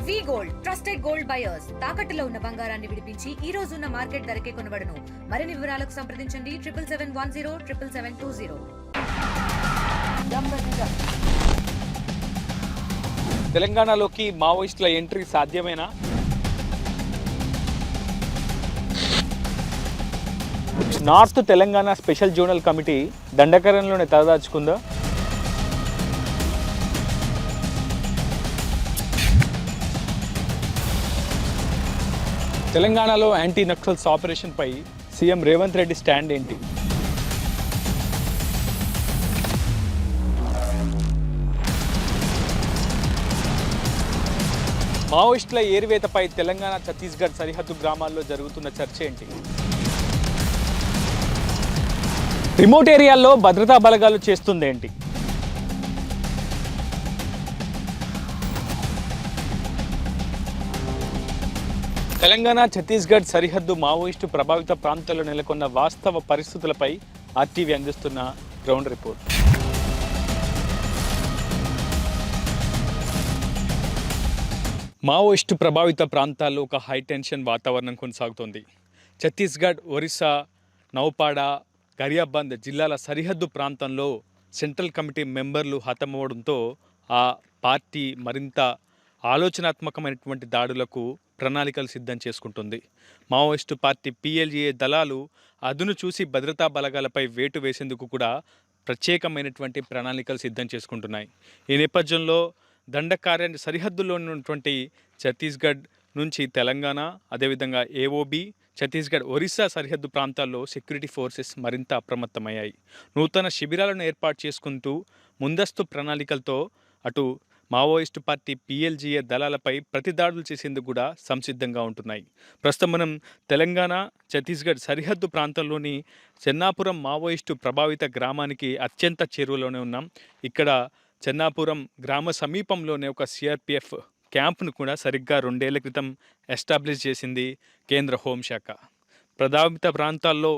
వి gold trusted gold buyers తాకట్టులో ఉన్న బంగారాన్ని విడిపించి ఈ రోజు ఉన్న మార్కెట్ ధరకే కొనబడును. మరిన్ని వివరాలకు సంప్రదించండి 7771077720. తెలంగాణలోకి మావోయిస్టుల ఎంట్రీ సాధ్యమేనా? North Telangana special zonal committee దండకారణ్యంలోనే తలదాచుకుందా? తెలంగాణలో యాంటీ నక్సల్స్ ఆపరేషన్పై సీఎం రేవంత్ రెడ్డి స్టాండ్ ఏంటి? మావోయిస్టుల ఏరివేతపై తెలంగాణ ఛత్తీస్గఢ్ సరిహద్దు గ్రామాల్లో జరుగుతున్న చర్చ ఏంటి? రిమోట్ ఏరియాల్లో భద్రతా బలగాలు చేస్తుందేంటి? తెలంగాణ ఛత్తీస్గఢ్ సరిహద్దు మావోయిస్టు ప్రభావిత ప్రాంతాల్లో నెలకొన్న వాస్తవ పరిస్థితులపై ఆర్టీవీ అందిస్తున్న గ్రౌండ్ రిపోర్ట్. మావోయిస్టు ప్రభావిత ప్రాంతాల్లో ఒక హైటెన్షన్ వాతావరణం కొనసాగుతోంది. ఛత్తీస్గఢ్, ఒరిస్సా, నౌపాడ, గరియాబంద్ జిల్లాల సరిహద్దు ప్రాంతంలో సెంట్రల్ కమిటీ మెంబర్లు హతమవడంతో ఆ పార్టీ మరింత ఆలోచనాత్మకమైనటువంటి దాడులకు ప్రణాళికలు సిద్ధం చేసుకుంటుంది. మావోయిస్టు పార్టీ PLA దళాలు అదును చూసి భద్రతా బలగాలపై వేటు వేసేందుకు కూడా ప్రత్యేకమైనటువంటి ప్రణాళికలు సిద్ధం చేసుకుంటున్నాయి. ఈ నేపథ్యంలో దండకార్య సరిహద్దులో ఉన్నటువంటి ఛత్తీస్గఢ్ నుంచి తెలంగాణ, అదేవిధంగా AOB, ఛత్తీస్గఢ్, ఒరిస్సా సరిహద్దు ప్రాంతాల్లో సెక్యూరిటీ ఫోర్సెస్ మరింత అప్రమత్తమయ్యాయి. నూతన శిబిరాలను ఏర్పాటు చేసుకుంటూ ముందస్తు ప్రణాళికలతో అటు మావోయిస్టు పార్టీ PLA దళాలపై ప్రతిదాడులు చేసేందుకు కూడా సంసిద్ధంగా ఉంటున్నాయి. ప్రస్తుతం మనం తెలంగాణ ఛత్తీస్గఢ్ సరిహద్దు ప్రాంతంలోని చెన్నాపురం మావోయిస్టు ప్రభావిత గ్రామానికి అత్యంత చేరువలోనే ఉన్నాం. ఇక్కడ చెన్నాపురం గ్రామ సమీపంలోనే ఒక CRPF క్యాంప్ను కూడా సరిగ్గా 2 ఏళ్ల క్రితం ఎస్టాబ్లిష్ చేసింది కేంద్ర హోంశాఖ. ప్రభావిత ప్రాంతాల్లో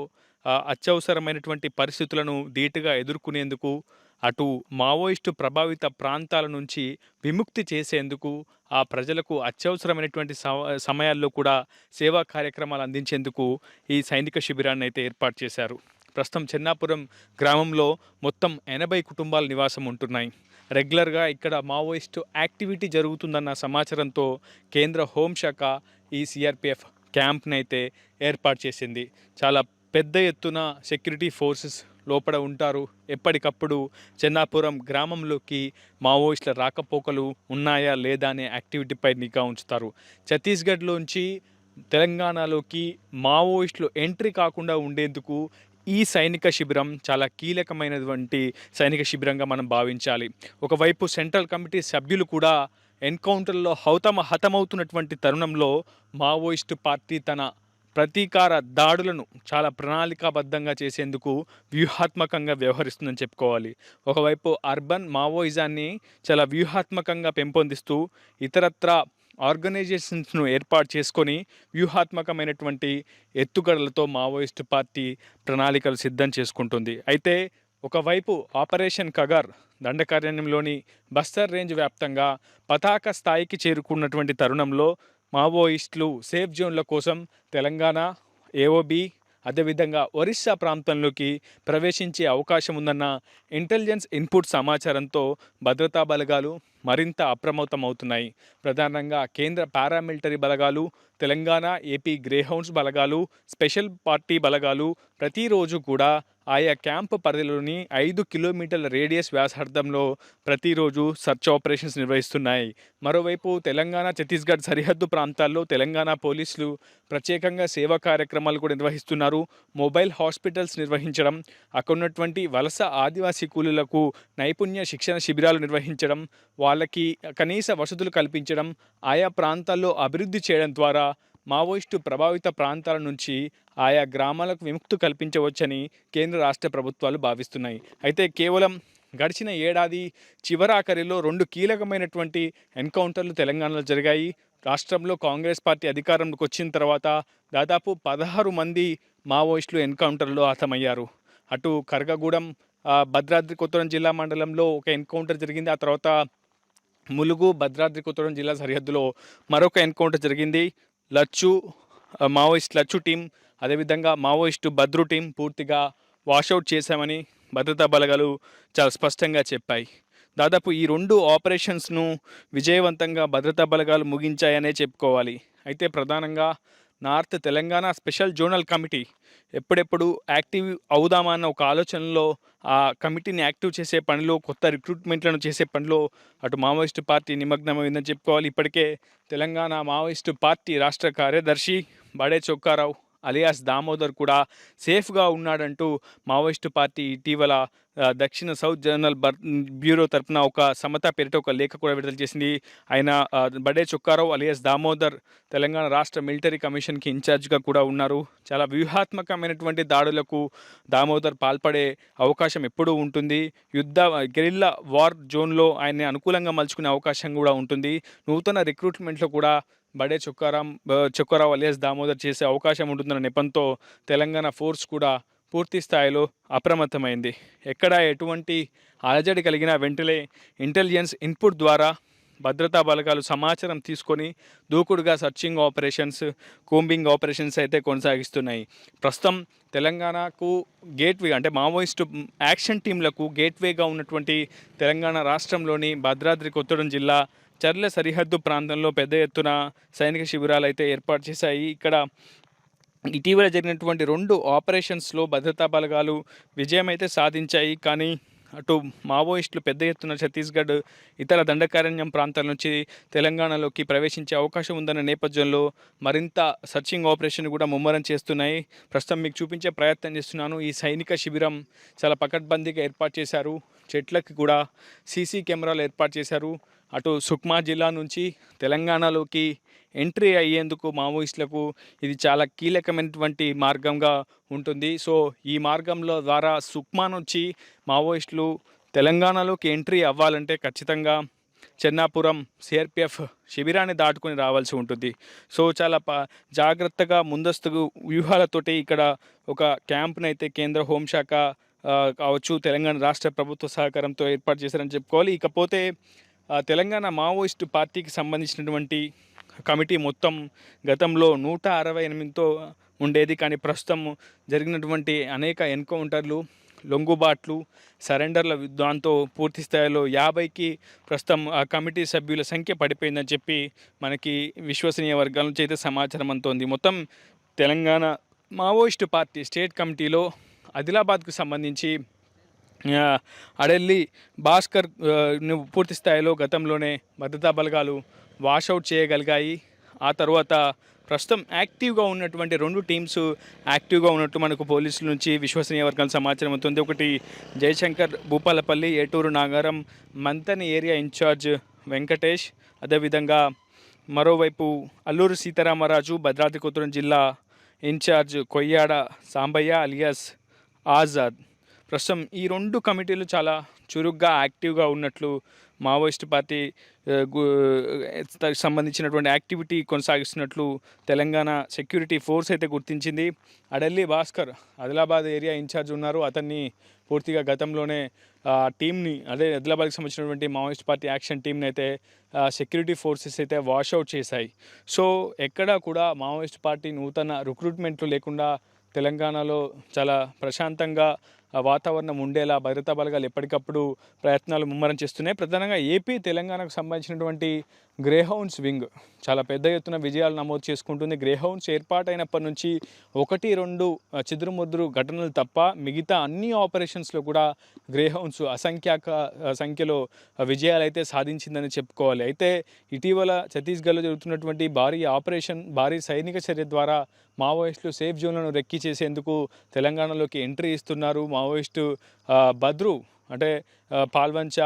అత్యవసరమైనటువంటి పరిస్థితులను ధీటుగా ఎదుర్కొనేందుకు, అటు మావోయిస్టు ప్రభావిత ప్రాంతాల నుంచి విముక్తి చేసేందుకు, ఆ ప్రజలకు అత్యవసరమైనటువంటి సమయాల్లో కూడా సేవా కార్యక్రమాలు అందించేందుకు ఈ సైనిక శిబిరాన్ని అయితే ఏర్పాటు చేశారు. ప్రస్తుతం చెన్నాపురం గ్రామంలో మొత్తం 80 కుటుంబాలు నివాసం ఉంటున్నాయి. రెగ్యులర్గా ఇక్కడ మావోయిస్టు యాక్టివిటీ జరుగుతుందన్న సమాచారంతో కేంద్ర హోంశాఖ ఈ CRPF క్యాంప్ని అయితే ఏర్పాటు చేసింది. చాలా పెద్ద ఎత్తున సెక్యూరిటీ ఫోర్సెస్ లోపల ఉంటారు. ఎప్పటికప్పుడు చెన్నాపురం గ్రామంలోకి మావోయిస్టుల రాకపోకలు ఉన్నాయా లేదా అనే యాక్టివిటీపై నిఘా ఉంచుతారు. ఛత్తీస్గఢ్లోంచి తెలంగాణలోకి మావోయిస్టులు ఎంట్రీ కాకుండా ఉండేందుకు ఈ సైనిక శిబిరం చాలా కీలకమైనటువంటి సైనిక శిబిరంగా మనం భావించాలి. ఒకవైపు సెంట్రల్ కమిటీ సభ్యులు కూడా ఎన్కౌంటర్లో హతమవుతున్నటువంటి తరుణంలో మావోయిస్టు పార్టీ తన ప్రతీకార దాడులను చాలా ప్రణాళికాబద్ధంగా చేసేందుకు వ్యూహాత్మకంగా వ్యవహరిస్తుందని చెప్పుకోవాలి. ఒకవైపు అర్బన్ మావోయిజాన్ని చాలా వ్యూహాత్మకంగా పెంపొందిస్తూ ఇతరత్రా ఆర్గనైజేషన్స్ను ఏర్పాటు చేసుకొని వ్యూహాత్మకమైనటువంటి ఎత్తుగడలతో మావోయిస్టు పార్టీ ప్రణాళికలు సిద్ధం చేసుకుంటుంది. అయితే ఒకవైపు ఆపరేషన్ కగర్ దండకారణ్యంలోని బస్తర్ రేంజ్ వ్యాప్తంగా పతాక స్థాయికి చేరుకున్నటువంటి తరుణంలో మావోయిస్టులు సేఫ్ జోన్ల కోసం తెలంగాణ, AOB, అదేవిధంగా ఒరిస్సా ప్రాంతంలోకి ప్రవేశించే అవకాశం ఉందన్న ఇంటెలిజెన్స్ ఇన్పుట్ సమాచారంతో భద్రతా బలగాలు మరింత అప్రమత్తమవుతున్నాయి. ప్రధానంగా కేంద్ర పారామిలిటరీ బలగాలు, తెలంగాణ, AP గ్రేహౌండ్స్ బలగాలు, స్పెషల్ పార్టీ బలగాలు ప్రతిరోజు కూడా ఆయా క్యాంపు పరిధిలోని 5 కిలోమీటర్ల రేడియస్ వ్యాసార్థంలో ప్రతిరోజు సర్చ్ ఆపరేషన్స్ నిర్వహిస్తున్నాయి. మరోవైపు తెలంగాణ ఛత్తీస్గఢ్ సరిహద్దు ప్రాంతాల్లో తెలంగాణ పోలీసులు ప్రత్యేకంగా సేవా కార్యక్రమాలు కూడా నిర్వహిస్తున్నారు. మొబైల్ హాస్పిటల్స్ నిర్వహించడం, అక్కడ ఉన్నటువంటి వలస ఆదివాసీ కూలీలకు నైపుణ్య శిక్షణ శిబిరాలు నిర్వహించడం, వాళ్ళకి కనీస వసతులు కల్పించడం, ఆయా ప్రాంతాల్లో అభివృద్ధి చేయడం ద్వారా మావోయిస్టు ప్రభావిత ప్రాంతాల నుంచి ఆయా గ్రామాలకు విముక్తి కల్పించవచ్చని కేంద్ర రాష్ట్ర ప్రభుత్వాలు భావిస్తున్నాయి. అయితే కేవలం గడిచిన ఏడాది చివరాఖరిలో 2 కీలకమైనటువంటి ఎన్కౌంటర్లు తెలంగాణలో జరిగాయి. రాష్ట్రంలో కాంగ్రెస్ పార్టీ అధికారంలోకి వచ్చిన తర్వాత దాదాపు 16 మంది మావోయిస్టులు ఎన్కౌంటర్లో హతమయ్యారు. అటు కర్గగూడెం, భద్రాద్రి కొత్తగూడెం జిల్లా మండలంలో ఒక ఎన్కౌంటర్ జరిగింది. ఆ తర్వాత ములుగు భద్రాద్రి కొత్తగూడెం జిల్లా సరిహద్దులో మరొక ఎన్కౌంటర్ జరిగింది. లచ్చు మావోయిస్ట్ లచ్చు టీం, అదేవిధంగా మావోయిస్టు భద్రు టీం పూర్తిగా వాషౌట్ చేశామని భద్రతా బలగాలు చాలా స్పష్టంగా చెప్పాయి. దాదాపు ఈ 2 ఆపరేషన్స్ను విజయవంతంగా భద్రతా బలగాలు ముగించాయనే చెప్పుకోవాలి. అయితే ప్రధానంగా north Telangana special zonal committee ఎప్పుడెప్పుడు యాక్టివ్ అవుదామా అన్న ఒక ఆలోచనలో ఆ కమిటీని యాక్టివ్ చేసే పనిలో, కొత్త రిక్రూట్మెంట్లను చేసే పనిలో అటు మావోయిస్టు పార్టీ నిమగ్నమైందని చెప్పుకోవాలి. ఇప్పటికే తెలంగాణ మావోయిస్టు పార్టీ రాష్ట్ర కార్యదర్శి బడే చొక్కారావు అలియాస్ దామోదర్ కూడా సేఫ్గా ఉన్నాడంటూ మావోయిస్టు పార్టీ ఇటీవల దక్షిణ సౌత్ జర్నల్ బ్యూరో తరఫున ఒక సమతా పేరిట ఒక లేఖ కూడా విడుదల చేసింది. ఆయన బడే చొక్కారావు అలియాస్ దామోదర్ తెలంగాణ రాష్ట్ర మిలిటరీ కమిషన్కి ఇన్ఛార్జ్గా కూడా ఉన్నారు. చాలా వ్యూహాత్మకమైనటువంటి దాడులకు దామోదర్ పాల్పడే అవకాశం ఎప్పుడూ ఉంటుంది. గెరిల్లా వార్ జోన్లో ఆయన్ని అనుకూలంగా మలుచుకునే అవకాశం కూడా ఉంటుంది. నూతన రిక్రూట్మెంట్లో కూడా బడే చొక్కారావు అలియాస్ దామోదర్ చేసే అవకాశం ఉంటుందన్న నెపంతో తెలంగాణ ఫోర్స్ కూడా పూర్తి స్థాయిలో అప్రమత్తమైంది. ఎక్కడ ఎటువంటి అలజడి కలిగినా వెంటనే ఇంటెలిజెన్స్ ఇన్పుట్ ద్వారా భద్రతా బలగాలు సమాచారం తీసుకొని దూకుడుగా సర్చింగ్ ఆపరేషన్స్, కూంబింగ్ ఆపరేషన్స్ అయితే కొనసాగిస్తున్నాయి. ప్రస్తుతం తెలంగాణకు గేట్వే అంటే మావోయిస్టు యాక్షన్ టీంలకు గేట్వేగా ఉన్నటువంటి తెలంగాణ రాష్ట్రంలోని భద్రాద్రి కొత్తగూడెం జిల్లా చర్ల సరిహద్దు ప్రాంతంలో పెద్ద ఎత్తున సైనిక శిబిరాలు అయితే ఏర్పాటు చేశాయి. ఇక్కడ ఇటీవల జరిగినటువంటి 2 ఆపరేషన్స్లో భద్రతా బలగాలు విజయం అయితే సాధించాయి. కానీ అటు మావోయిస్టులు పెద్ద ఎత్తున ఛత్తీస్గఢ్ ఇతర దండకారణ్యం ప్రాంతాల నుంచి తెలంగాణలోకి ప్రవేశించే అవకాశం ఉందన్న నేపథ్యంలో మరింత సర్చింగ్ ఆపరేషన్ కూడా ముమ్మరం చేస్తున్నాయి. ప్రస్తుతం మీకు చూపించే ప్రయత్నం చేస్తున్నాను. ఈ సైనిక శిబిరం చాలా పకడ్బందీగా ఏర్పాటు చేశారు. చెట్లకి కూడా సీసీ కెమెరాలు ఏర్పాటు చేశారు. అటు సుక్మా జిల్లా నుంచి తెలంగాణలోకి ఎంట్రీ అయ్యేందుకు మావోయిస్టులకు ఇది చాలా కీలకమైనటువంటి మార్గంగా ఉంటుంది. సో ఈ మార్గంలో ద్వారా సుక్మా నుంచి మావోయిస్టులు తెలంగాణలోకి ఎంట్రీ అవ్వాలంటే ఖచ్చితంగా చెన్నాపురం సిఆర్పిఎఫ్ శిబిరాన్ని దాటుకొని రావాల్సి ఉంటుంది. సో చాలా జాగ్రత్తగా ముందస్తు వ్యూహాలతోటి ఇక్కడ ఒక క్యాంప్ను అయితే కేంద్ర హోంశాఖ కావచ్చు, తెలంగాణ రాష్ట్ర ప్రభుత్వ సహకారంతో ఏర్పాటు చేశారని చెప్పుకోవాలి. ఇకపోతే తెలంగాణ మావోయిస్టు పార్టీకి సంబంధించినటువంటి కమిటీ మొత్తం గతంలో 168తో ఉండేది. కానీ ప్రస్తుతం జరిగినటువంటి అనేక ఎన్కౌంటర్లు, లొంగుబాట్లు, సరెండర్ల దాంతో పూర్తి స్థాయిలో 50కి ప్రస్తుతం ఆ కమిటీ సభ్యుల సంఖ్య పడిపోయిందని చెప్పి మనకి విశ్వసనీయ వర్గాల నుంచి అయితే సమాచారం అందుతోంది. మొత్తం తెలంగాణ మావోయిస్టు పార్టీ స్టేట్ కమిటీలో ఆదిలాబాద్కు సంబంధించి అడెల్లి భాస్కర్ పూర్తి స్థాయిలో గతంలోనే భద్రతా బలగాలు వాషౌట్ చేయగలిగాయి. ఆ తర్వాత ప్రస్తుతం యాక్టివ్గా ఉన్నటువంటి 2 టీమ్స్ యాక్టివ్గా ఉన్నట్టు మనకు పోలీసుల నుంచి విశ్వసనీయ వర్గాల సమాచారం అవుతుంది. ఒకటి జయశంకర్ భూపాలపల్లి, ఏటూరు నాగారం, మంతని ఏరియా ఇన్ఛార్జ్ వెంకటేష్, అదేవిధంగా మరోవైపు అల్లూరు సీతారామరాజు భద్రాద్రి కొత్తగూడెం జిల్లా ఇన్ఛార్జ్ కొయ్యాడ సాంబయ్య అలియాస్ ఆజాద్. ప్రస్తుతం ఈ 2 కమిటీలు చాలా చురుగ్గా యాక్టివ్గా ఉన్నట్లు మావోయిస్టు పార్టీ సంబంధించినటువంటి యాక్టివిటీ కొనసాగిస్తున్నట్లు తెలంగాణ సెక్యూరిటీ ఫోర్స్ అయితే గుర్తించింది. అడెల్లి భాస్కర్ ఆదిలాబాద్ ఏరియా ఇన్ఛార్జ్ ఉన్నారు. అతన్ని పూర్తిగా గతంలోనే టీంని ఆదిలాబాద్కి సంబంధించినటువంటి మావోయిస్ట్ పార్టీ యాక్షన్ టీంని అయితే సెక్యూరిటీ ఫోర్సెస్ అయితే వాషౌట్ చేశాయి. సో ఎక్కడా కూడా మావోయిస్ట్ పార్టీ నూతన రిక్రూట్మెంట్లు లేకుండా తెలంగాణలో చాలా ప్రశాంతంగా వాతావరణం ఉండేలా భద్రతా బలగాలు ఎప్పటికప్పుడు ప్రయత్నాలు ముమ్మరం చేస్తున్నాయి. ప్రధానంగా ఏపీ తెలంగాణకు సంబంధించినటువంటి గ్రేహౌండ్స్ వింగ్ చాలా పెద్ద ఎత్తున విజయాలు నమోదు చేసుకుంటుంది. గ్రేహౌండ్స్ ఏర్పాటైనప్పటి నుంచి 1-2 చిదురుముద్రు ఘటనలు తప్ప మిగతా అన్ని ఆపరేషన్స్లో కూడా గ్రేహౌండ్స్ అసంఖ్యాక సంఖ్యలో విజయాలు అయితే సాధించిందని చెప్పుకోవాలి. అయితే ఇటీవల ఛత్తీస్గఢ్లో జరుగుతున్నటువంటి భారీ సైనిక చర్య ద్వారా మావోయిస్టులు సేఫ్ జోన్లను రెక్కి చేసేందుకు తెలంగాణలోకి ఎంట్రీ ఇస్తున్నారు. మావోయిస్టు భద్రు అంటే పాల్వంచ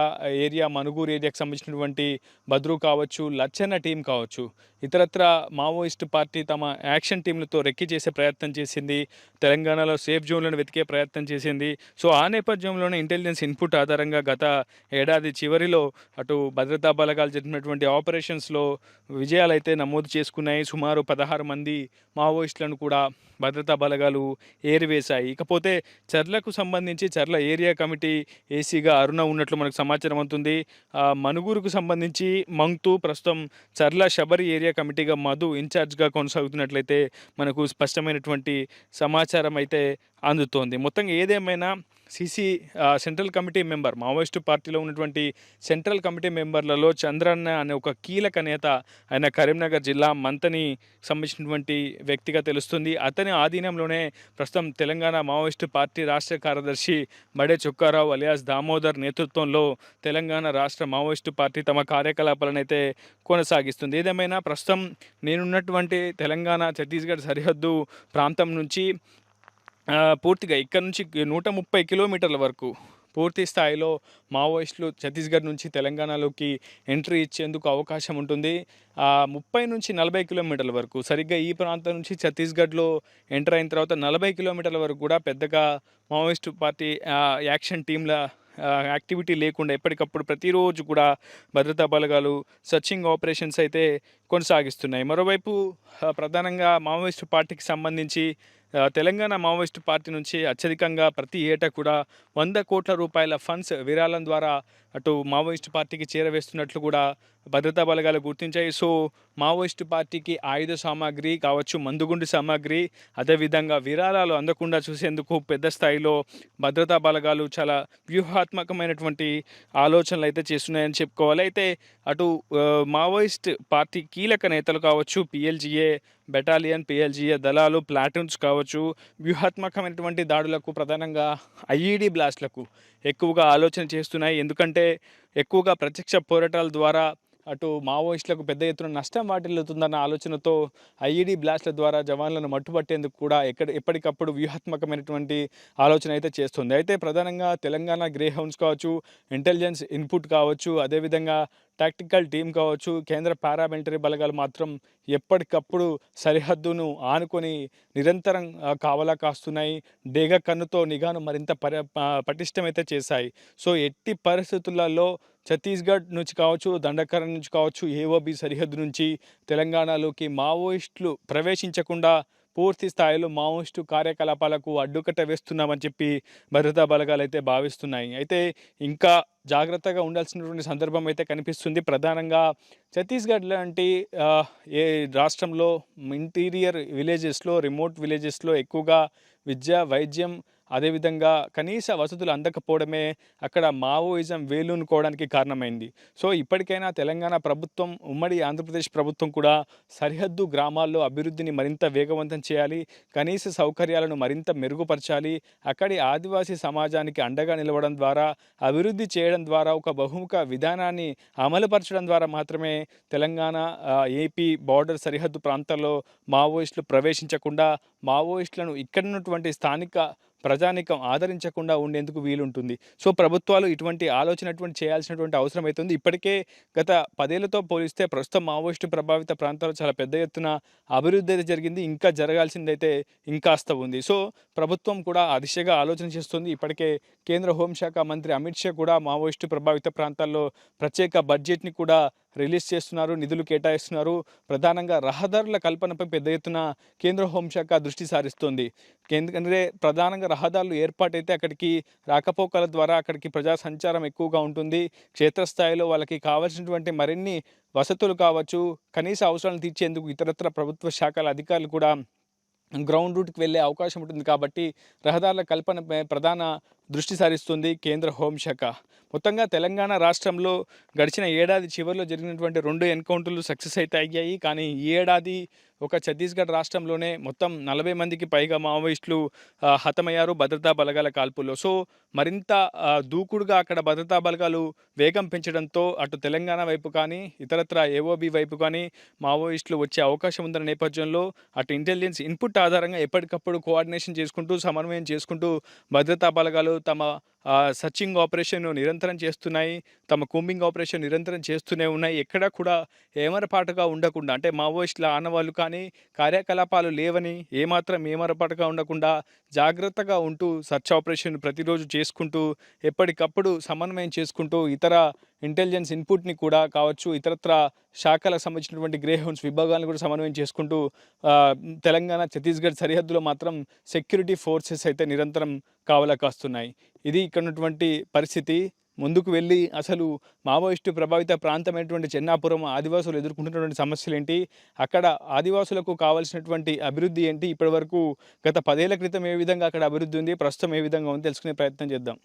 ఏరియా, మనుగూరు ఏరియాకి సంబంధించినటువంటి భద్రు కావచ్చు, లచ్చన్న టీం కావచ్చు, ఇతరత్ర మావోయిస్టు పార్టీ తమ యాక్షన్ టీంలతో రెక్కి చేసే ప్రయత్నం చేసింది. తెలంగాణలో సేఫ్ జోన్లను వెతికే ప్రయత్నం చేసింది. సో ఆ నేపథ్యంలోనే ఇంటెలిజెన్స్ ఇన్పుట్ ఆధారంగా గత ఏడాది చివరిలో అటు భద్రతా బలగాలు జరిపినటువంటి ఆపరేషన్స్లో విజయాలు అయితే నమోదు చేసుకున్నాయి. సుమారు 16 మంది మావోయిస్టులను కూడా భద్రతా బలగాలు ఏరివేశాయి. ఇకపోతే చర్లకు సంబంధించి చర్ల ఏరియా కమిటీ ఏసీగా అరుణ ఉన్నట్లు మనకు సమాచారం అవుతుంది. మనుగూరుకు సంబంధించి మంగ్తూ ప్రస్తుతం చర్ల శబరి ఏరియా కమిటీగా మధు ఇన్ఛార్జ్గా కొనసాగుతున్నట్లయితే మనకు స్పష్టమైనటువంటి సమాచారం అయితే అందుతోంది. మొత్తంగా ఏదేమైనా సెంట్రల్ కమిటీ మెంబర్, మావోయిస్టు పార్టీలో ఉన్నటువంటి సెంట్రల్ కమిటీ మెంబర్లలో చంద్రన్న అనే ఒక కీలక నేత, ఆయన కరీంనగర్ జిల్లా మంతని సంబంధించినటువంటి వ్యక్తిగా తెలుస్తుంది. అతని ఆధీనంలోనే ప్రస్తుతం తెలంగాణ మావోయిస్టు పార్టీ రాష్ట్ర కార్యదర్శి బడే చొక్కారావు అలియాస్ దామోదర్ నేతృత్వంలో తెలంగాణ రాష్ట్ర మావోయిస్టు పార్టీ తమ కార్యకలాపాలను అయితే కొనసాగిస్తుంది. ఏదేమైనా ప్రస్తుతం నేనున్నటువంటి తెలంగాణ ఛత్తీస్గఢ్ సరిహద్దు ప్రాంతం నుంచి పూర్తిగా ఇక్కడ నుంచి 130 కిలోమీటర్ల వరకు పూర్తి స్థాయిలో మావోయిస్టులు ఛత్తీస్గఢ్ నుంచి తెలంగాణలోకి ఎంట్రీ ఇచ్చేందుకు అవకాశం ఉంటుంది. 30 నుంచి 40 కిలోమీటర్ల వరకు సరిగ్గా ఈ ప్రాంతం నుంచి ఛత్తీస్గఢ్లో ఎంటర్ అయిన తర్వాత 40 కిలోమీటర్ల వరకు కూడా పెద్దగా మావోయిస్టు పార్టీ యాక్షన్ టీంల యాక్టివిటీ లేకుండా ఎప్పటికప్పుడు ప్రతిరోజు కూడా భద్రతా బలగాలు సర్చింగ్ ఆపరేషన్స్ అయితే కొనసాగిస్తున్నాయి. మరోవైపు ప్రధానంగా మావోయిస్టు పార్టీకి సంబంధించి తెలంగాణ మావోయిస్టు పార్టీ నుంచి అత్యధికంగా ప్రతి ఏటా కూడా 100 కోట్ల రూపాయల ఫండ్స్ విరాళం ద్వారా అటు మావోయిస్టు పార్టీకి చేరవేస్తున్నట్లు కూడా భద్రతా బలగాలు గుర్తించాయి. సో మావోయిస్టు పార్టీకి ఆయుధ సామాగ్రి కావచ్చు, మందుగుండు సామాగ్రి, అదేవిధంగా విరాళాలు అందకుండా చూసేందుకు పెద్ద స్థాయిలో భద్రతా బలగాలు చాలా వ్యూహాత్మకమైనటువంటి ఆలోచనలు అయితే చేస్తున్నాయని చెప్పుకోవాలి. అయితే అటు మావోయిస్ట్ పార్టీ కీలక నేతలు కావచ్చు, పిఎల్జిఏ బెటాలియన్, పిఎల్జిఏ దళాలు, ప్లాటూన్స్ కావచ్చు, వ్యూహాత్మకమైనటువంటి దాడులకు ప్రధానంగా ఐఈడి బ్లాస్ట్లకు ఎక్కువగా ఆలోచన చేస్తున్నాయి. ఎందుకంటే ఎక్కువగా ప్రత్యక్ష పోరాటాల ద్వారా అటు మావోయిస్టులకు పెద్ద ఎత్తున నష్టం వాటిల్లుతుందన్న ఆలోచనతో ఐఈడి బ్లాస్ట్ల ద్వారా జవాన్లను మట్టుపట్టేందుకు కూడా ఎప్పటికప్పుడు వ్యూహాత్మకమైనటువంటి ఆలోచన అయితే చేస్తుంది. అయితే ప్రధానంగా తెలంగాణ గ్రే హౌండ్స్ కావచ్చు, ఇంటెలిజెన్స్ ఇన్పుట్ కావచ్చు, అదేవిధంగా టాక్టికల్ టీం కావచ్చు, కేంద్ర పారామిలిటరీ బలగాలు మాత్రం ఎప్పటికప్పుడు సరిహద్దును ఆనుకొని నిరంతరం కావలా కాస్తున్నాయి. డేగ కన్నుతో నిఘాను మరింత పటిష్టమైతే చేశాయి. సో ఎట్టి పరిస్థితులలో ఛత్తీస్గఢ్ నుంచి కావచ్చు, దండకర నుంచి కావచ్చు, ఏఓబి సరిహద్దు నుంచి తెలంగాణలోకి మావోయిస్టులు ప్రవేశించకుండా పూర్తి స్థాయిలో మావోయిస్టు కార్యకలాపాలకు అడ్డుకట్ట వేస్తున్నామని చెప్పి భద్రతా బలగాలు అయితే భావిస్తున్నాయి. అయితే ఇంకా జాగ్రత్తగా ఉండాల్సినటువంటి సందర్భం అయితే కనిపిస్తుంది. ప్రధానంగా ఛత్తీస్గఢ్ లాంటి ఏ రాష్ట్రంలో ఇంటీరియర్ విలేజెస్లో, రిమోట్ విలేజెస్లో ఎక్కువగా విద్య, వైద్యం, అదేవిధంగా కనీస వసతులు అందకపోవడమే అక్కడ మావోయిజం వేలూనుకోవడానికి కారణమైంది. సో ఇప్పటికైనా తెలంగాణ ప్రభుత్వం, ఉమ్మడి ఆంధ్రప్రదేశ్ ప్రభుత్వం కూడా సరిహద్దు గ్రామాల్లో అభివృద్ధిని మరింత వేగవంతం చేయాలి, కనీస సౌకర్యాలను మరింత మెరుగుపరచాలి. అక్కడి ఆదివాసీ సమాజానికి అండగా నిలవడం ద్వారా, అభివృద్ధి చేయడం ద్వారా, ఒక బహుముఖ విధానాన్ని అమలుపరచడం ద్వారా మాత్రమే తెలంగాణ ఏపీ బార్డర్ సరిహద్దు ప్రాంతాల్లో మావోయిస్టులు ప్రవేశించకుండా, మావోయిస్టులను ఇక్కడ ఉన్నటువంటి స్థానిక ప్రజానికం ఆదరించకుండా ఉండేందుకు వీలుంటుంది. సో ప్రభుత్వాలు ఇటువంటి చేయాల్సినటువంటి అవసరం అవుతుంది. ఇప్పటికే గత 10 ఏళ్లతో పోలిస్తే ప్రస్తుతం మావోయిస్టు ప్రభావిత ప్రాంతాలు చాలా పెద్ద ఎత్తున అభివృద్ధి అయితే జరిగింది. ఇంకా జరగాల్సిందైతే ఇంకాస్త ఉంది. సో ప్రభుత్వం కూడా ఆ దిశగా ఆలోచన చేస్తుంది. ఇప్పటికే కేంద్ర హోంశాఖ మంత్రి అమిత్ షా కూడా మావోయిస్టు ప్రభావిత ప్రాంతాల్లో ప్రత్యేక బడ్జెట్ని కూడా రిలీజ్ చేస్తున్నారు, నిధులు కేటాయిస్తున్నారు. ప్రధానంగా రహదారుల కల్పనపై పెద్ద ఎత్తున కేంద్ర హోంశాఖ దృష్టి సారిస్తుంది. ఎందుకంటే ప్రధానంగా రహదారులు ఏర్పాటైతే అక్కడికి రాకపోకల ద్వారా అక్కడికి ప్రజా సంచారం ఎక్కువగా ఉంటుంది. క్షేత్రస్థాయిలో వాళ్ళకి కావాల్సినటువంటి మరిన్ని వసతులు కావచ్చు, కనీస అవసరాలను తీర్చేందుకు ఇతరత్ర ప్రభుత్వ శాఖల అధికారులు కూడా గ్రౌండ్ రూట్కి వెళ్ళే అవకాశం ఉంటుంది. కాబట్టి రహదారుల కల్పనపై ప్రధాన దృష్టి సారిస్తుంది కేంద్ర హోంశాఖ. మొత్తంగా తెలంగాణ రాష్ట్రంలో గడిచిన ఏడాది చివరిలో జరిగినటువంటి 2 ఎన్కౌంటర్లు సక్సెస్ అయితే అయ్యాయి. కానీ ఈ ఏడాది ఒక ఛత్తీస్గఢ్ రాష్ట్రంలోనే మొత్తం 40 మందికి పైగా మావోయిస్టులు హతమయ్యారు భద్రతా బలగాల కాల్పుల్లో. సో మరింత దూకుడుగా అక్కడ భద్రతా బలగాలు వేగం పెంచడంతో అటు తెలంగాణ వైపు కానీ, ఇతరత్ర ఏఓబి వైపు కానీ మావోయిస్టులు వచ్చే అవకాశం ఉందన్న నేపథ్యంలో అటు ఇంటెలిజెన్స్ ఇన్పుట్ ఆధారంగా ఎప్పటికప్పుడు కోఆర్డినేషన్ చేసుకుంటూ, సమన్వయం చేసుకుంటూ భద్రతా బలగాలు తమ సర్చింగ్ ఆపరేషన్ నిరంతరం చేస్తున్నాయి, తమ కూంబింగ్ ఆపరేషన్ నిరంతరం చేస్తూనే ఉన్నాయి. ఎక్కడా కూడా ఏమరపాటుగా ఉండకుండా, అంటే మావోయిస్టుల ఆనవాళ్ళు కానీ కార్యకలాపాలు లేవని ఏమాత్రం ఏమరపాటుగా ఉండకుండా జాగ్రత్తగా ఉంటూ సర్చ్ ఆపరేషన్ ప్రతిరోజు చేసుకుంటూ, ఎప్పటికప్పుడు సమన్వయం చేసుకుంటూ, ఇతర ఇంటెలిజెన్స్ ఇన్పుట్ని కూడా కావచ్చు, ఇతరత్ర శాఖలకు సంబంధించినటువంటి గ్రే హౌండ్స్ విభాగాలను కూడా సమన్వయం చేసుకుంటూ తెలంగాణ ఛత్తీస్గఢ్ సరిహద్దులో మాత్రం సెక్యూరిటీ ఫోర్సెస్ అయితే నిరంతరం కావలా కాస్తున్నాయి. ఇది ఇక్కడ ఉన్నటువంటి పరిస్థితి. ముందుకు వెళ్ళి అసలు మావోయిస్టు ప్రభావిత ప్రాంతమైనటువంటి చెన్నాపురం ఆదివాసులు ఎదుర్కొంటున్నటువంటి సమస్యలు ఏంటి, అక్కడ ఆదివాసులకు కావాల్సినటువంటి అభివృద్ధి ఏంటి, ఇప్పటివరకు గత 10 ఏళ్ల క్రితం ఏ విధంగా అక్కడ అభివృద్ధి ఉంది, ప్రస్తుతం ఏ విధంగా ఉంది తెలుసుకునే ప్రయత్నం చేద్దాం.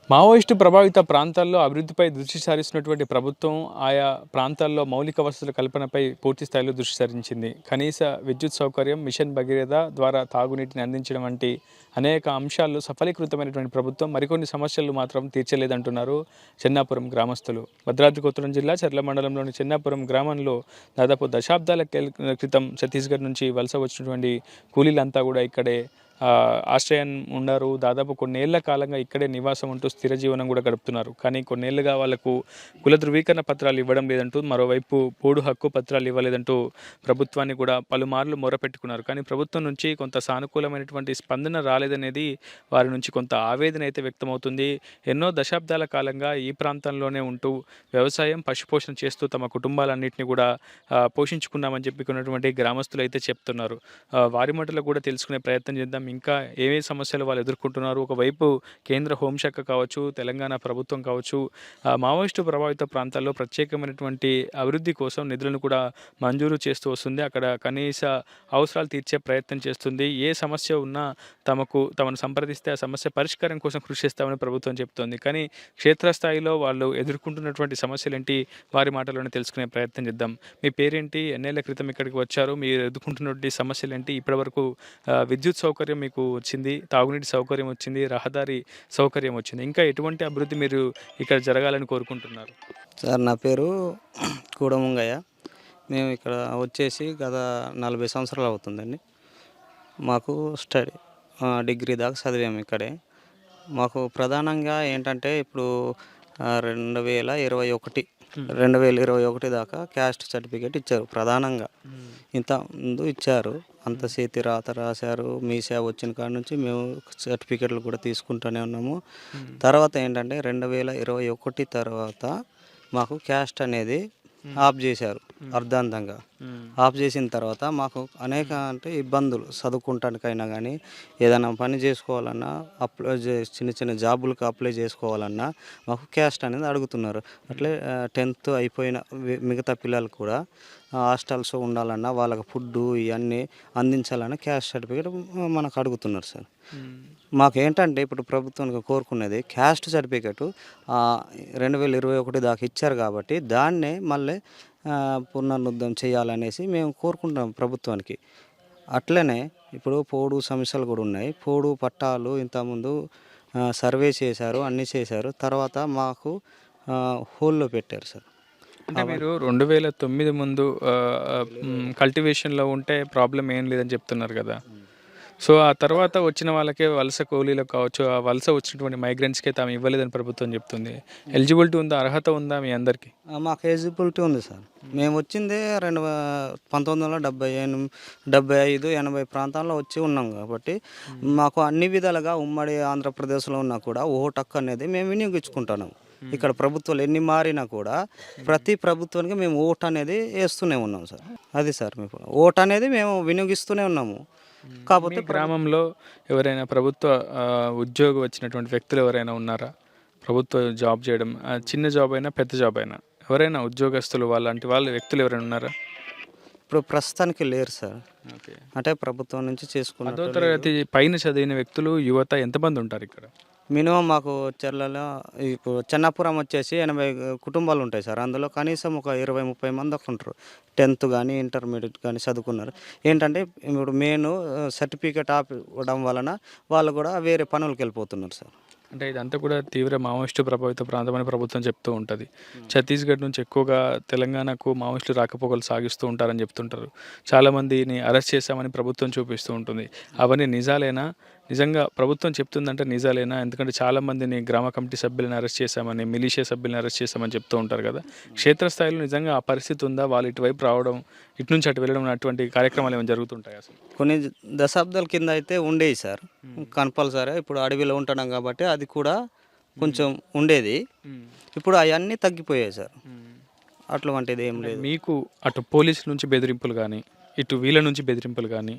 మావోయిస్టు ప్రభావిత ప్రాంతాల్లో అభివృద్ధిపై దృష్టి సారిస్తున్నటువంటి ప్రభుత్వం ఆయా ప్రాంతాల్లో మౌలిక వసతుల కల్పనపై పూర్తి స్థాయిలో దృష్టి సారించింది. కనీస విద్యుత్ సౌకర్యం, మిషన్ భగీరథ ద్వారా తాగునీటిని అందించడం వంటి అనేక అంశాల్లో సఫలీకృతమైనటువంటి ప్రభుత్వం మరికొన్ని సమస్యలు మాత్రం తీర్చలేదంటున్నారు చెన్నాపురం గ్రామస్తులు. భద్రాద్రి కొత్తగూడెం జిల్లా చర్ల మండలంలోని చెన్నాపురం గ్రామంలో దాదాపు దశాబ్దాల క్రితం ఛత్తీస్గఢ్ నుంచి వలస వచ్చినటువంటి కూలీలంతా కూడా ఇక్కడే ఆశ్రయం ఉన్నారు. దాదాపు కొన్నేళ్ల కాలంగా ఇక్కడే నివాసం ఉంటూ స్థిర జీవనం కూడా గడుపుతున్నారు. కానీ కొన్నేళ్లుగా వాళ్లకు కుల ధృవీకరణ పత్రాలు ఇవ్వడం లేదంటూ, మరోవైపు పోడు హక్కు పత్రాలు ఇవ్వలేదంటూ ప్రభుత్వాన్ని కూడా పలుమార్లు మొరపెట్టుకున్నారు. కానీ ప్రభుత్వం నుంచి కొంత సానుకూలమైనటువంటి స్పందన రాలేదనేది వారి నుంచి కొంత ఆవేదన అయితే వ్యక్తమవుతుంది. ఎన్నో దశాబ్దాల కాలంగా ఈ ప్రాంతంలోనే ఉంటూ వ్యవసాయం, పశుపోషణ చేస్తూ తమ కుటుంబాలన్నింటినీ కూడా పోషించుకున్నామని చెప్పుకున్నటువంటి గ్రామస్తులు అయితే చెప్తున్నారు. వారి మాటలు కూడా తెలుసుకునే ప్రయత్నం చేద్దాం. ఇంకా ఏవే సమస్యలు వాళ్ళు ఎదుర్కొంటున్నారు, ఒకవైపు కేంద్ర హోంశాఖ కావచ్చు, తెలంగాణ ప్రభుత్వం కావచ్చు, మావోయిస్టు ప్రభావిత ప్రాంతాల్లో ప్రత్యేకమైనటువంటి అభివృద్ధి కోసం నిధులను కూడా మంజూరు చేస్తూ వస్తుంది. అక్కడ కనీస అవసరాలు తీర్చే ప్రయత్నం చేస్తుంది. ఏ సమస్య ఉన్నా తమను సంప్రదిస్తే ఆ సమస్య పరిష్కారం కోసం కృషి చేస్తామని ప్రభుత్వం చెప్తోంది. కానీ క్షేత్రస్థాయిలో వాళ్ళు ఎదుర్కొంటున్నటువంటి సమస్యలు ఏంటి, వారి మాటలోనే తెలుసుకునే ప్రయత్నం చేద్దాం. మీ పేరేంటి, ఎన్నేళ్ల క్రితం ఇక్కడికి వచ్చారు, మీరు ఎదుర్కొంటున్నటువంటి సమస్యలు ఏంటి, ఇప్పటివరకు విద్యుత్ సౌకర్యం మీకు వచ్చింది, తాగునీటి సౌకర్యం వచ్చింది, రహదారి సౌకర్యం వచ్చింది, ఇంకా ఎటువంటి అభివృద్ధి మీరు ఇక్కడ జరగాలని కోరుకుంటున్నారు? సార్, నా పేరు కూడముంగయ్య. మేము ఇక్కడ వచ్చేసి గత 40 సంవత్సరాలు అవుతుందండి. మాకు స్టడీ డిగ్రీ దాకా చదివాము ఇక్కడే. మాకు ప్రధానంగా ఏంటంటే ఇప్పుడు 2021 దాకా క్యాస్ట్ సర్టిఫికేట్ ఇచ్చారు. ప్రధానంగా ఇంత ముందు ఇచ్చారు, అంత చేతి రాత రాశారు. మీ సేవ వచ్చిన కాడ నుంచి మేము సర్టిఫికేట్లు కూడా తీసుకుంటూనే ఉన్నాము. తర్వాత ఏంటంటే 2021 తర్వాత మాకు క్యాస్ట్ అనేది ఆఫ్ చేశారు అర్ధాంతంగా. ఆఫ్ చేసిన తర్వాత మాకు అనేక ఇబ్బందులు, చదువుకుంటానికైనా కానీ ఏదైనా పని చేసుకోవాలన్నా, చిన్న చిన్న జాబులకు అప్లై చేసుకోవాలన్నా మాకు క్యాస్ట్ అనేది అడుగుతున్నారు. అట్లే 10th అయిపోయిన మిగతా పిల్లలు కూడా హాస్టల్స్ ఉండాలన్నా, వాళ్ళకి ఫుడ్డు ఇవన్నీ అందించాలన్నా క్యాస్ట్ సర్టిఫికేట్ మనకు అడుగుతున్నారు సార్. మాకేంటంటే ఇప్పుడు ప్రభుత్వానికి కోరుకునేది క్యాస్ట్ సర్టిఫికేట్ 2021 దాకా ఇచ్చారు కాబట్టి దాన్నే మళ్ళీ పునరుద్ధరణ చేయాలనేసి మేము కోరుకుంటాం ప్రభుత్వానికి. అట్లనే ఇప్పుడు పోడు సమస్యలు కూడా ఉన్నాయి. పోడు పట్టాలు ఇంతకుముందు సర్వే చేశారు, అన్నీ చేశారు. తర్వాత మాకు హోల్లో పెట్టారు సార్. అంటే మీరు 2009 ముందు కల్టివేషన్లో ఉంటే ప్రాబ్లం ఏం లేదని చెప్తున్నారు కదా. సో ఆ తర్వాత వచ్చిన వాళ్ళకే, వలస కూలీలకు కావచ్చు, ఆ వలస వచ్చినటువంటి మైగ్రెంట్స్కే తాము ఇవ్వలేదని ప్రభుత్వం చెప్తుంది. ఎలిజిబిలిటీ ఉందా, అర్హత ఉందా మీ అందరికీ? మాకు ఎలిజిబిలిటీ ఉంది సార్. మేము వచ్చిందే 1975, 80 ప్రాంతాల్లో వచ్చి ఉన్నాం కాబట్టి మాకు అన్ని విధాలుగా ఉమ్మడి ఆంధ్రప్రదేశ్లో ఉన్నా కూడా ఓటు హక్కు అనేది మేము వినియోగించుకుంటున్నాము. ఇక్కడ ప్రభుత్వాలు ఎన్ని మారినా కూడా ప్రతి ప్రభుత్వానికి మేము ఓటు అనేది వేస్తూనే ఉన్నాం సార్. అది సార్, మేము ఓటు అనేది మేము వినియోగిస్తూనే ఉన్నాము. కాకపోతే గ్రామంలో ఎవరైనా ప్రభుత్వ ఉద్యోగం వచ్చినటువంటి వ్యక్తులు ఎవరైనా ఉన్నారా? ప్రభుత్వ జాబ్ చేయడం, చిన్న జాబ్ అయినా పెద్ద జాబ్ అయినా ఎవరైనా ఉద్యోగస్తులు వాళ్ళంటి వ్యక్తులు ఎవరైనా ఉన్నారా? ఇప్పుడు ప్రస్తుతానికి లేరు సార్. అంటే ప్రభుత్వం నుంచి చేసుకున్న 10వ తరగతి పైన చదివిన వ్యక్తులు, యువత ఎంతమంది ఉంటారు ఇక్కడ? మినిమం మాకు చెర్లలో ఇప్పుడు చెన్నాపురం వచ్చేసి 80 కుటుంబాలు ఉంటాయి సార్. అందులో కనీసం ఒక 20-30 మంది దాకా ఉంటారు. 10th కానీ ఇంటర్మీడియట్ కానీ చదువుకున్నారు. ఏంటంటే ఇప్పుడు మెయిన్ సర్టిఫికేట్ ఇవ్వడం వలన వాళ్ళు కూడా వేరే పనులకు వెళ్ళిపోతున్నారు సార్. అంటే ఇదంతా కూడా తీవ్ర మావోయిస్టు ప్రభావిత ప్రాంతం అని ప్రభుత్వం చెప్తూ ఉంటుంది. ఛత్తీస్గఢ్ నుంచి ఎక్కువగా తెలంగాణకు మావోయిస్టులు రాకపోకలు సాగిస్తూ ఉంటారని చెప్తుంటారు. చాలామందిని అరెస్ట్ చేశామని ప్రభుత్వం చూపిస్తూ ఉంటుంది. అవన్నీ నిజాలేనా? నిజంగా ప్రభుత్వం చెప్తుందంటే నిజాలేనా? ఎందుకంటే చాలామందిని గ్రామ కమిటీ సభ్యులను అరెస్ట్ చేశామని, మిలిషియా సభ్యులను అరెస్ట్ చేశామని చెప్తూ ఉంటారు కదా. క్షేత్రస్థాయిలో నిజంగా ఆ పరిస్థితి ఉందా? వాళ్ళు ఇటువైపు రావడం, ఇటు నుంచి అటు వెళ్ళడం, అటువంటి కార్యక్రమాలు ఏమైనా జరుగుతుంటాయి అసలు? కొన్ని దశాబ్దాల కింద అయితే ఉండేవి సార్, కంపల్సరీ. ఇప్పుడు అడవిలో ఉంటున్నాం కాబట్టి అది కూడా కొంచెం ఉండేది. ఇప్పుడు అవన్నీ తగ్గిపోయాయి సార్. అటువంటిది ఏం లేదు. మీకు అటు పోలీసుల నుంచి బెదిరింపులు కానీ, ఇటు వీళ్ళ నుంచి బెదిరింపులు కానీ